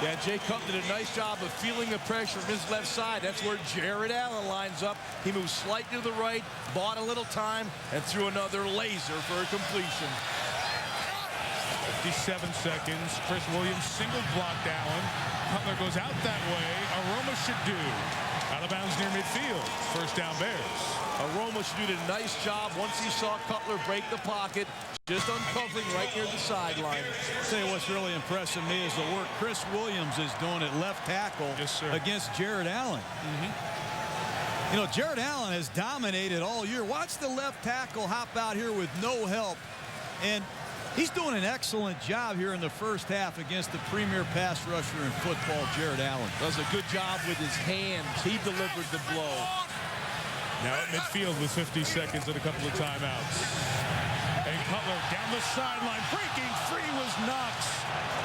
Yeah, Jay Cutler did a nice job of feeling the pressure from his left side. That's where Jared Allen lines up. He moves slightly to the right, bought a little time, and threw another laser for a completion. 57 seconds. Chris Williams single blocked Allen. Cutler goes out that way. Aroma should do. Out of bounds near midfield. First down Bears. Aroma should did a nice job once he saw Cutler break the pocket, just uncovering right near the sideline. I'll tell you what's really impressing me is the work Chris Williams is doing at left tackle against Jared Allen. You know, Jared Allen has dominated all year. Watch the left tackle hop out here with no help. And he's doing an excellent job here in the first half against the premier pass rusher in football, Jared Allen. Does a good job with his hands. He delivered the blow. Now at midfield with 50 seconds and a couple of timeouts. And Cutler down the sideline. Breaking free was Knox,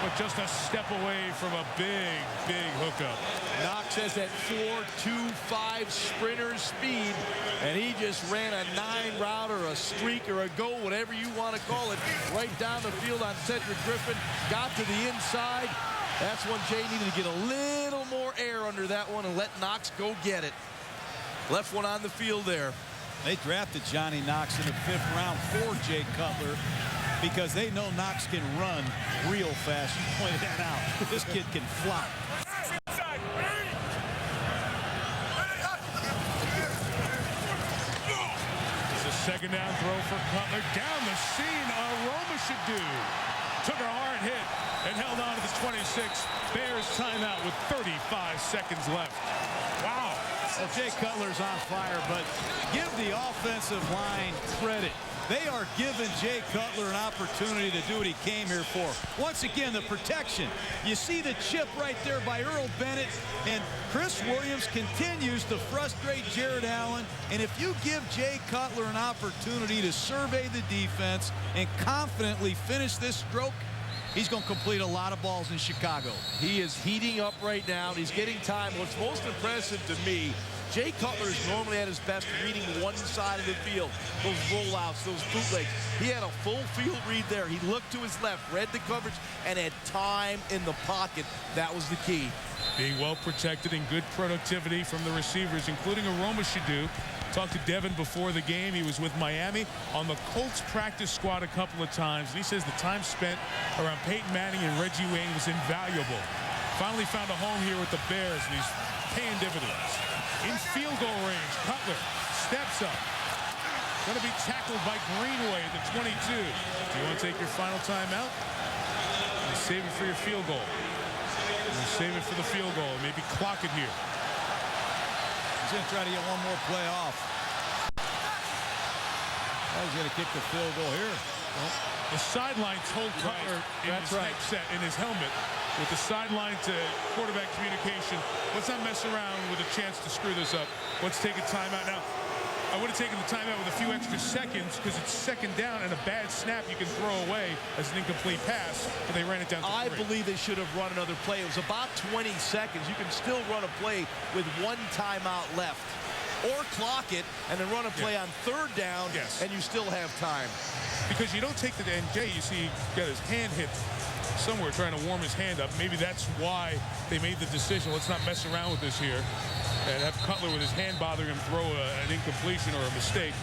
but just a step away from a big, big hookup. Knox has that 4.25 sprinter speed, and he just ran a 9 route or a streak or a go, whatever you want to call it, right down the field on Cedric Griffin. Got to the inside. That's when Jay needed to get a little more air under that one and let Knox go get it. Left one on the field there. They drafted Johnny Knox in the 5th round for Jay Cutler because they know Knox can run real fast. You pointed that out. This kid can fly. It's a 2nd down throw for Cutler. Down the seam, Aroma should do. Took a hard hit and held on to the 26. Bears timeout with 35 seconds left. Wow. Well, Jay Cutler's on fire, but give the offensive line credit. They are giving Jay Cutler an opportunity to do what he came here for. Once again, the protection. You see the chip right there by Earl Bennett, and Chris Williams continues to frustrate Jared Allen. And if you give Jay Cutler an opportunity to survey the defense and confidently finish this stroke, he's going to complete a lot of balls in Chicago. He is heating up right now. He's getting time. What's most impressive to me, Jay Cutler is normally at his best reading one side of the field. Those rollouts, those bootlegs. He had a full field read there. He looked to his left, read the coverage, and had time in the pocket. That was the key. Being well protected and good productivity from the receivers, including Aroma Shadu. Talked to Devin before the game. He was with Miami on the Colts practice squad a couple of times. And he says the time spent around Peyton Manning and Reggie Wayne was invaluable. Finally found a home here with the Bears, and he's paying dividends. In field goal range, Cutler steps up. Going to be tackled by Greenway at the 22. Do you want to take your final timeout? And save it for your field goal. And save it for the field goal. Maybe clock it here. He's going to try to get one more play off. Oh, he's going to kick the field goal here. Well, the sideline told Cutler in his headset, in his helmet, with the sideline to quarterback communication, let's not mess around with a chance to screw this up. Let's take a timeout. Now, I would have taken the timeout with a few extra seconds because it's 2nd down and a bad snap you can throw away as an incomplete pass, but they ran it down to 3. I believe they should have run another play. It was about 20 seconds. You can still run a play with 1 timeout left. Or clock it and then run a play on 3rd down, and you still have time. Because you don't take the end. Jay, you see, he got his hand hit somewhere trying to warm his hand up. Maybe that's why they made the decision. Let's not mess around with this here and have Cutler with his hand bothering him throw an incompletion or a mistake.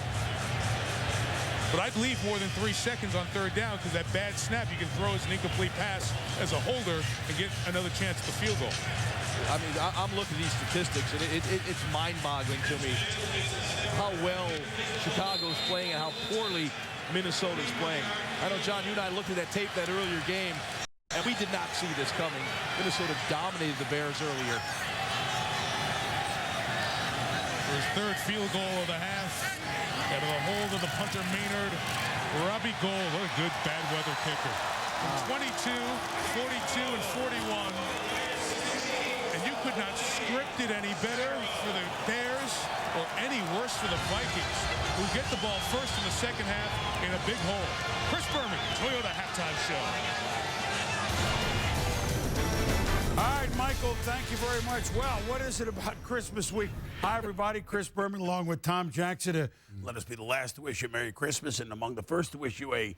But I'd leave more than 3 seconds on 3rd down because that bad snap you can throw as an incomplete pass as a holder and get another chance at the field goal. I mean, I'm looking at these statistics, and it's mind-boggling to me how well Chicago's playing and how poorly Minnesota's playing. I know, John, you and I looked at that tape that earlier game, and we did not see this coming. Minnesota dominated the Bears earlier. For his 3rd field goal of the half, out of the hold of the punter Maynard, Robbie Gould, what a good bad weather kicker. 22, 42, and 41. And you could not script it any better for the Bears or any worse for the Vikings, who get the ball first in the second half in a big hole. Chris Berman, Toyota Halftime Show. All right, Michael, thank you very much. Well, what is it about Christmas week? Hi, everybody. Chris Berman along with Tom Jackson to let us be the last to wish you Merry Christmas and among the first to wish you a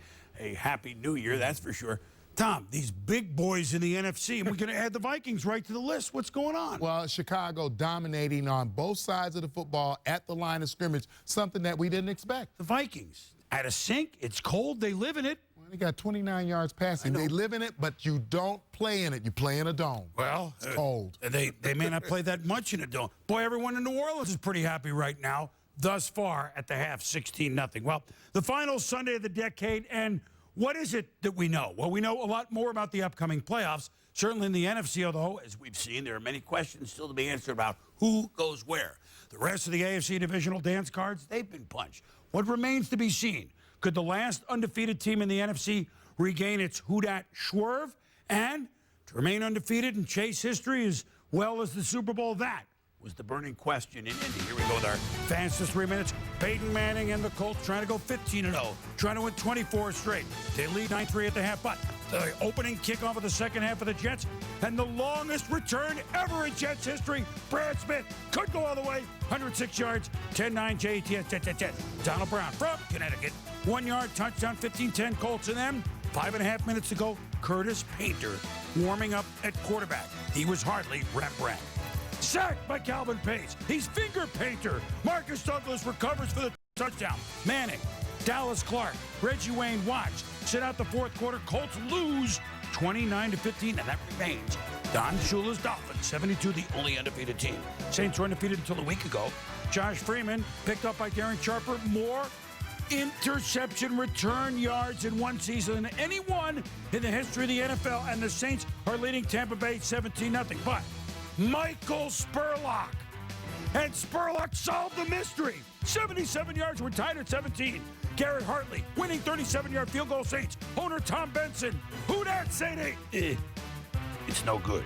Happy New Year, that's for sure. Tom, these big boys in the NFC, and we're going to add the Vikings right to the list. What's going on? Well, Chicago dominating on both sides of the football at the line of scrimmage, something that we didn't expect. The Vikings, at a sink, it's cold, they live in it. Well, they got 29 yards passing. They live in it, but you don't play in it. You play in a dome. Well, it's cold. They may not play that much in a dome. Boy, everyone in New Orleans is pretty happy right now, thus far at the half, 16-0. Well, the final Sunday of the decade, and what is it that we know? Well, we know a lot more about the upcoming playoffs. Certainly in the NFC, although, as we've seen, there are many questions still to be answered about who goes where. The rest of the AFC divisional dance cards, they've been punched. What remains to be seen? Could the last undefeated team in the NFC regain its who dat swerve? And to remain undefeated and chase history as well as the Super Bowl, that was the burning question in Indy. Here we go with our fastest 3 minutes. Peyton Manning and the Colts trying to go 15-0, trying to win 24 straight. They lead 9-3 at the half, but the opening kickoff of the second half of the Jets and the longest return ever in Jets history, Brad Smith could go all the way, 106 yards, 10-9 JETS. Donald Brown from Connecticut, 1 yard touchdown, 15-10 Colts, and then 5.5 minutes to go, Curtis Painter warming up at quarterback. He was hardly Rembrandt. Sacked by Calvin Pace. He's finger painter. Marcus Douglas recovers for the touchdown. Manning, Dallas Clark, Reggie Wayne watched. Sit out the fourth quarter. Colts lose 29-15, and that remains Don Shula's Dolphins, 72, the only undefeated team. Saints were undefeated until a week ago. Josh Freeman, picked up by Darren Sharper, more interception return yards in one season than anyone in the history of the NFL, and the Saints are leading Tampa Bay 17-0. But Michael Spurlock. And Spurlock solved the mystery. 77 yards, we're tied at 17. Garrett Hartley, winning 37-yard field goal Saints. Owner Tom Benson. Who dat, Saint? It's no good.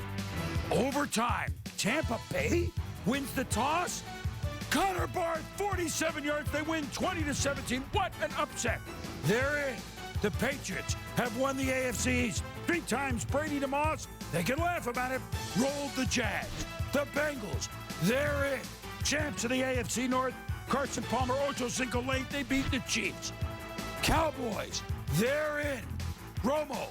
Overtime. Tampa Bay wins the toss. Connor Barth, 47 yards. They win 20-17. What an upset. They're in. The Patriots have won the AFC East 3 times. Brady DeMoss, they can laugh about it, rolled the Jags. The Bengals, they're in. Champs of the AFC North, Carson Palmer, Ocho Cinco Lane, they beat the Chiefs. Cowboys, they're in. Romo,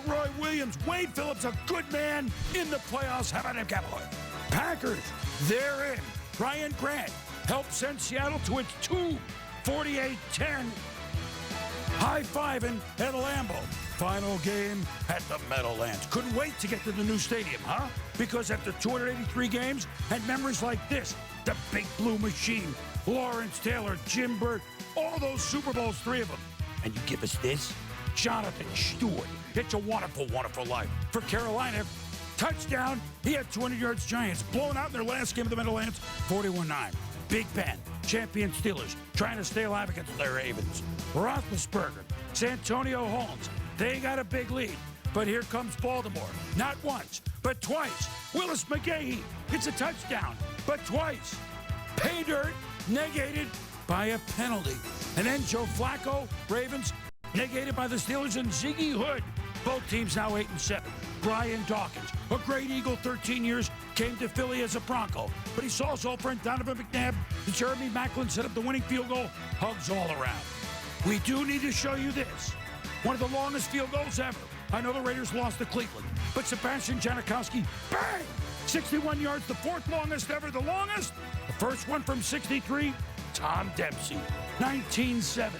Roy Williams, Wade Phillips, a good man in the playoffs. How about them Cowboys? Packers, they're in. Ryan Grant helped send Seattle to its 2-48-10 high-fiving at Lambeau. Final game at the Meadowlands. Couldn't wait to get to the new stadium, huh? Because after 283 games and memories like this, the Big Blue Machine, Lawrence Taylor, Jim Burt, all those Super Bowls, 3 of them. And you give us this? Jonathan Stewart. It's a wonderful, wonderful life. For Carolina, touchdown. He had 200 yards Giants. Blown out in their last game of the Meadowlands, 41-9. Big Ben, champion Steelers, trying to stay alive against their Ravens. Roethlisberger, Santonio Holmes, they got a big lead. But here comes Baltimore. Not once, but twice. Willis McGahee gets a touchdown, but twice. Pay dirt, negated by a penalty. And then Joe Flacco, Ravens, negated by the Steelers, and Ziggy Hood. Both teams now 8-7. Brian Dawkins, a great Eagle, 13 years, came to Philly as a Bronco. But he saw his old friend Donovan McNabb and Jeremy Maclin set up the winning field goal. Hugs all around. We do need to show you this. One of the longest field goals ever. I know the Raiders lost to Cleveland, but Sebastian Janikowski, bang! 61 yards, the 4th longest ever. The longest, the first one from 63, Tom Dempsey, 1970.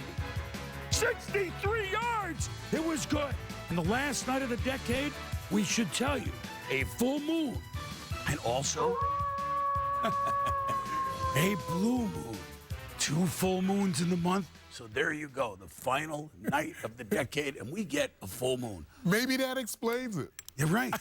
63 yards! It was good. And the last night of the decade, we should tell you, a full moon. And also, a blue moon. 2 full moons in the month. So there you go, the final night of the decade, and we get a full moon. Maybe that explains it. You're right.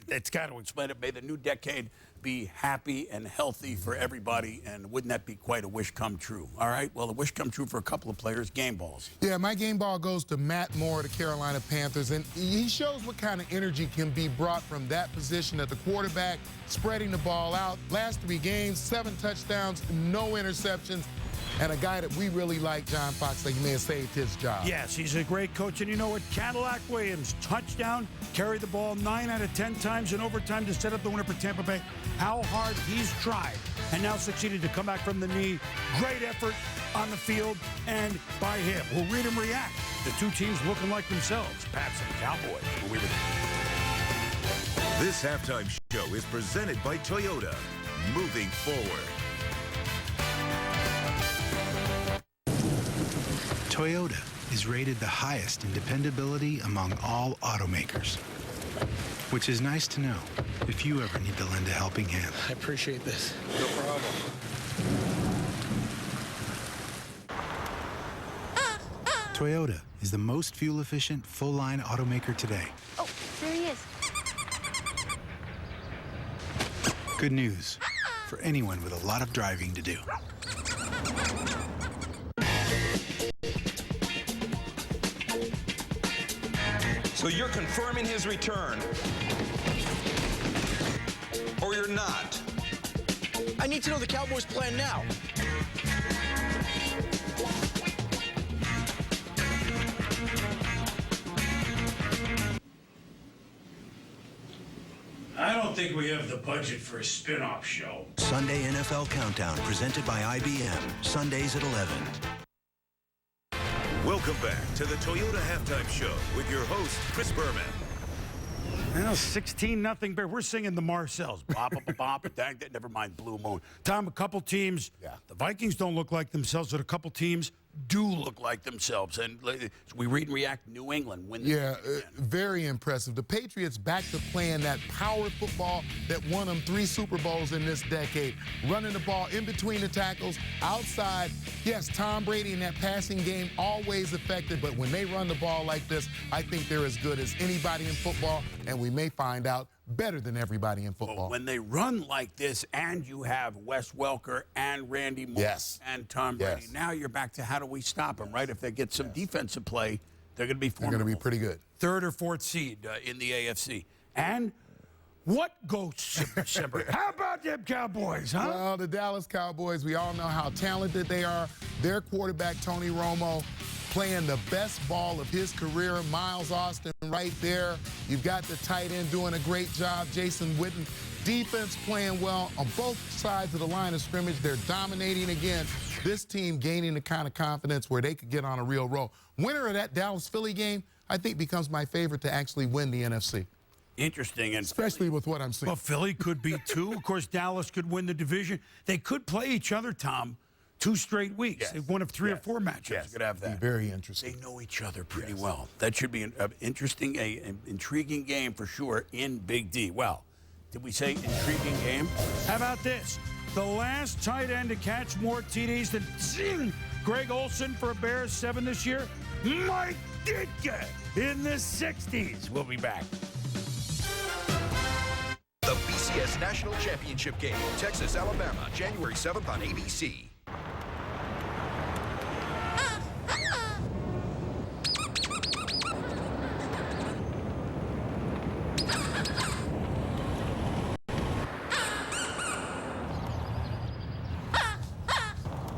It's got to explain it. May the new decade be happy and healthy for everybody, and wouldn't that be quite a wish come true? All right, well, a wish come true for a couple of players, game balls. Yeah, my game ball goes to Matt Moore of the Carolina Panthers, and he shows what kind of energy can be brought from that position at the quarterback, spreading the ball out. Last 3 games, 7 touchdowns, no interceptions. And a guy that we really like, John Fox, that he may have saved his job. Yes, he's a great coach. And you know what? Cadillac Williams, touchdown, carried the ball 9 out of 10 times in overtime to set up the winner for Tampa Bay. How hard he's tried and now succeeded to come back from the knee. Great effort on the field and by him. We'll read him react. The two teams looking like themselves, Pats and Cowboys. We'll read it. This halftime show is presented by Toyota. Moving forward. Toyota is rated the highest in dependability among all automakers, which is nice to know if you ever need to lend a helping hand. I appreciate this. No problem. Toyota is the most fuel-efficient, full-line automaker today. Oh, there he is. Good news for anyone with a lot of driving to do. So you're confirming his return? Or you're not? I need to know the Cowboys' plan now. I don't think we have the budget for a spin-off show. Sunday NFL Countdown, presented by IBM. Sundays at 11. Welcome back to the Toyota Halftime Show with your host, Chris Berman. Now 16-0 Bear. We're singing the Marcells. Bop, bop, bop, bop, never mind Blue Moon. Tom, a couple teams. Yeah. The Vikings don't look like themselves, but a couple teams do look like themselves. And we read and react. New England win. Yeah, very impressive. The Patriots back to playing that power football that won them 3 Super Bowls in this decade. Running the ball in between the tackles, outside. Yes, Tom Brady in that passing game always effective, but when they run the ball like this, I think they're as good as anybody in football, and we may find out better than everybody in football. But when they run like this and you have Wes Welker and Randy Moss and Tom Brady, now you're back to how do we stop them, right? If they get some defensive play, they're going to be formidable. They're going to be pretty good. 3rd or 4th seed in the AFC. And what goes Simber? How about them Cowboys, huh? Well, the Dallas Cowboys, we all know how talented they are. Their quarterback, Tony Romo, playing the best ball of his career. Miles Austin right there. You've got the tight end doing a great job. Jason Witten. Defense playing well on both sides of the line of scrimmage. They're dominating again. This team gaining the kind of confidence where they could get on a real roll. Winner of that Dallas-Philly game, I think, becomes my favorite to actually win the NFC. Interesting. And especially with what I'm seeing. Well, Philly could be 2. Of course, Dallas could win the division. They could play each other, Tom, 2 straight weeks. They've won 3 or 4 matchups. Yes. Could have that. Be very interesting. They know each other pretty well. That should be an interesting, an intriguing game for sure in Big D. Well, did we say intriguing game? How about this? The last tight end to catch more TDs than zing, Greg Olsen for a Bears 7 this year, Mike Ditka in the 60s. We'll be back. The BCS National Championship Game, Texas, Alabama, January 7th on ABC.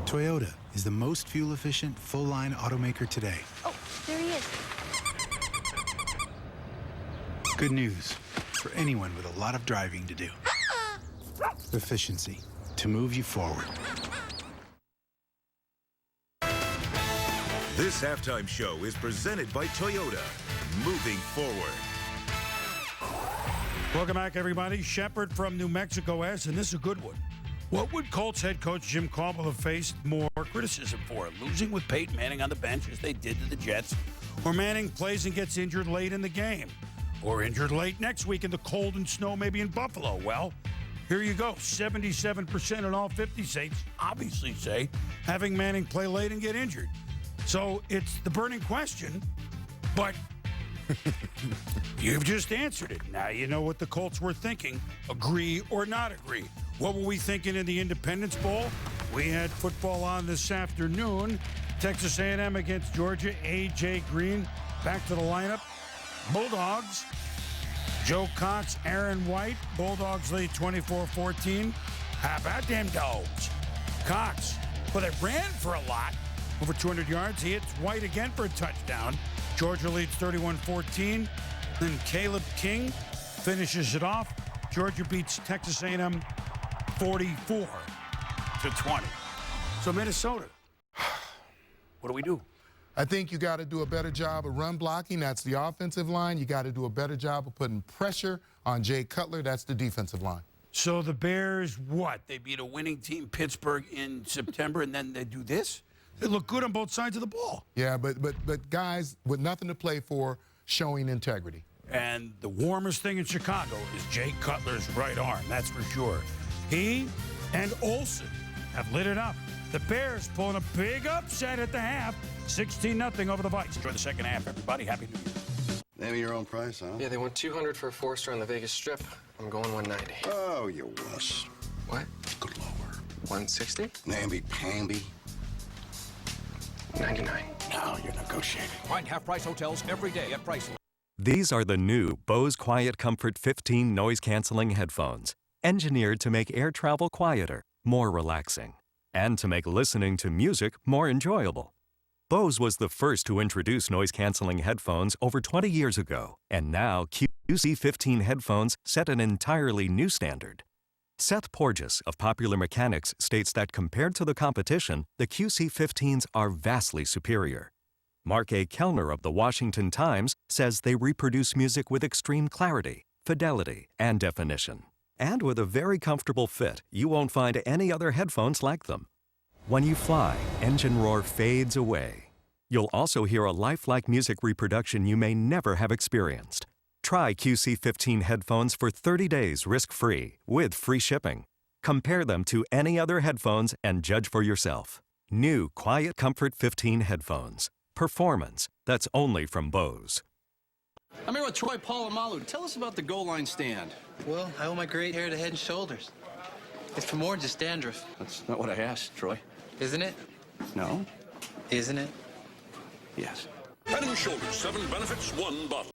Toyota is the most fuel-efficient, full-line automaker today. Oh, there he is. Good news for anyone with a lot of driving to do. Efficiency to move you forward. This halftime show is presented by Toyota. Moving forward. Welcome back, everybody. Shepard from New Mexico asks, and this is a good one. What would Colts head coach Jim Caldwell have faced more criticism for? Losing with Peyton Manning on the bench as they did to the Jets, or Manning plays and gets injured late in the game, or injured late next week in the cold and snow maybe in Buffalo? Well, here you go. 77% in all 50 states obviously say having Manning play late and get injured. So it's the burning question, but You've just answered it. Now you know what the Colts were thinking. Agree or not agree. What were we thinking in the Independence Bowl? We had football on this afternoon. Texas A&M against Georgia. A.J. Green back to the lineup. Bulldogs. Joe Cox, Aaron White. Bulldogs lead 24-14. How about them dogs? Cox, well, they ran for a lot. Over 200 yards. He hits White again for a touchdown. Georgia leads 31-14. Then Caleb King finishes it off. Georgia beats Texas A&M 44-20. So Minnesota, what do we do? I think you got to do a better job of run blocking. That's the offensive line. You got to do a better job of putting pressure on Jay Cutler. That's the defensive line. So the Bears, what? They beat a winning team, Pittsburgh, in September, and then they do this? They look good on both sides of the ball. Yeah, but guys with nothing to play for showing integrity. And the warmest thing in Chicago is Jay Cutler's right arm, that's for sure. He and Olsen have lit it up. The Bears pulling a big upset at the half, 16-0 over the Vikings. Enjoy the second half, everybody. Happy New Year. Name your own price, huh? Yeah, they want $200 for a 4-star on the Vegas Strip. I'm going $190. Oh, you wuss. What? Go lower. $160? Namby-pamby. $99. Now you're negotiating. Find half-price hotels every day at Priceline. These are the new Bose Quiet Comfort 15 noise-canceling headphones, engineered to make air travel quieter, more relaxing, and to make listening to music more enjoyable. Bose was the first to introduce noise-canceling headphones over 20 years ago, and now QC15 headphones set an entirely new standard. Seth Porges of Popular Mechanics states that compared to the competition, the QC15s are vastly superior. Mark A. Kellner of the Washington Times says they reproduce music with extreme clarity, fidelity, and definition. And with a very comfortable fit, you won't find any other headphones like them. When you fly, engine roar fades away. You'll also hear a lifelike music reproduction you may never have experienced. Try QC15 headphones for 30 days risk-free with free shipping. Compare them to any other headphones and judge for yourself. New Quiet Comfort 15 headphones. Performance that's only from Bose. I'm here with Troy Polamalu. Tell us about the goal line stand. Well, I owe my great hair to Head & Shoulders. It's for more than just dandruff. That's not what I asked, Troy. Isn't it? No. Isn't it? Yes. Head & Shoulders, 7 benefits, 1 bottle.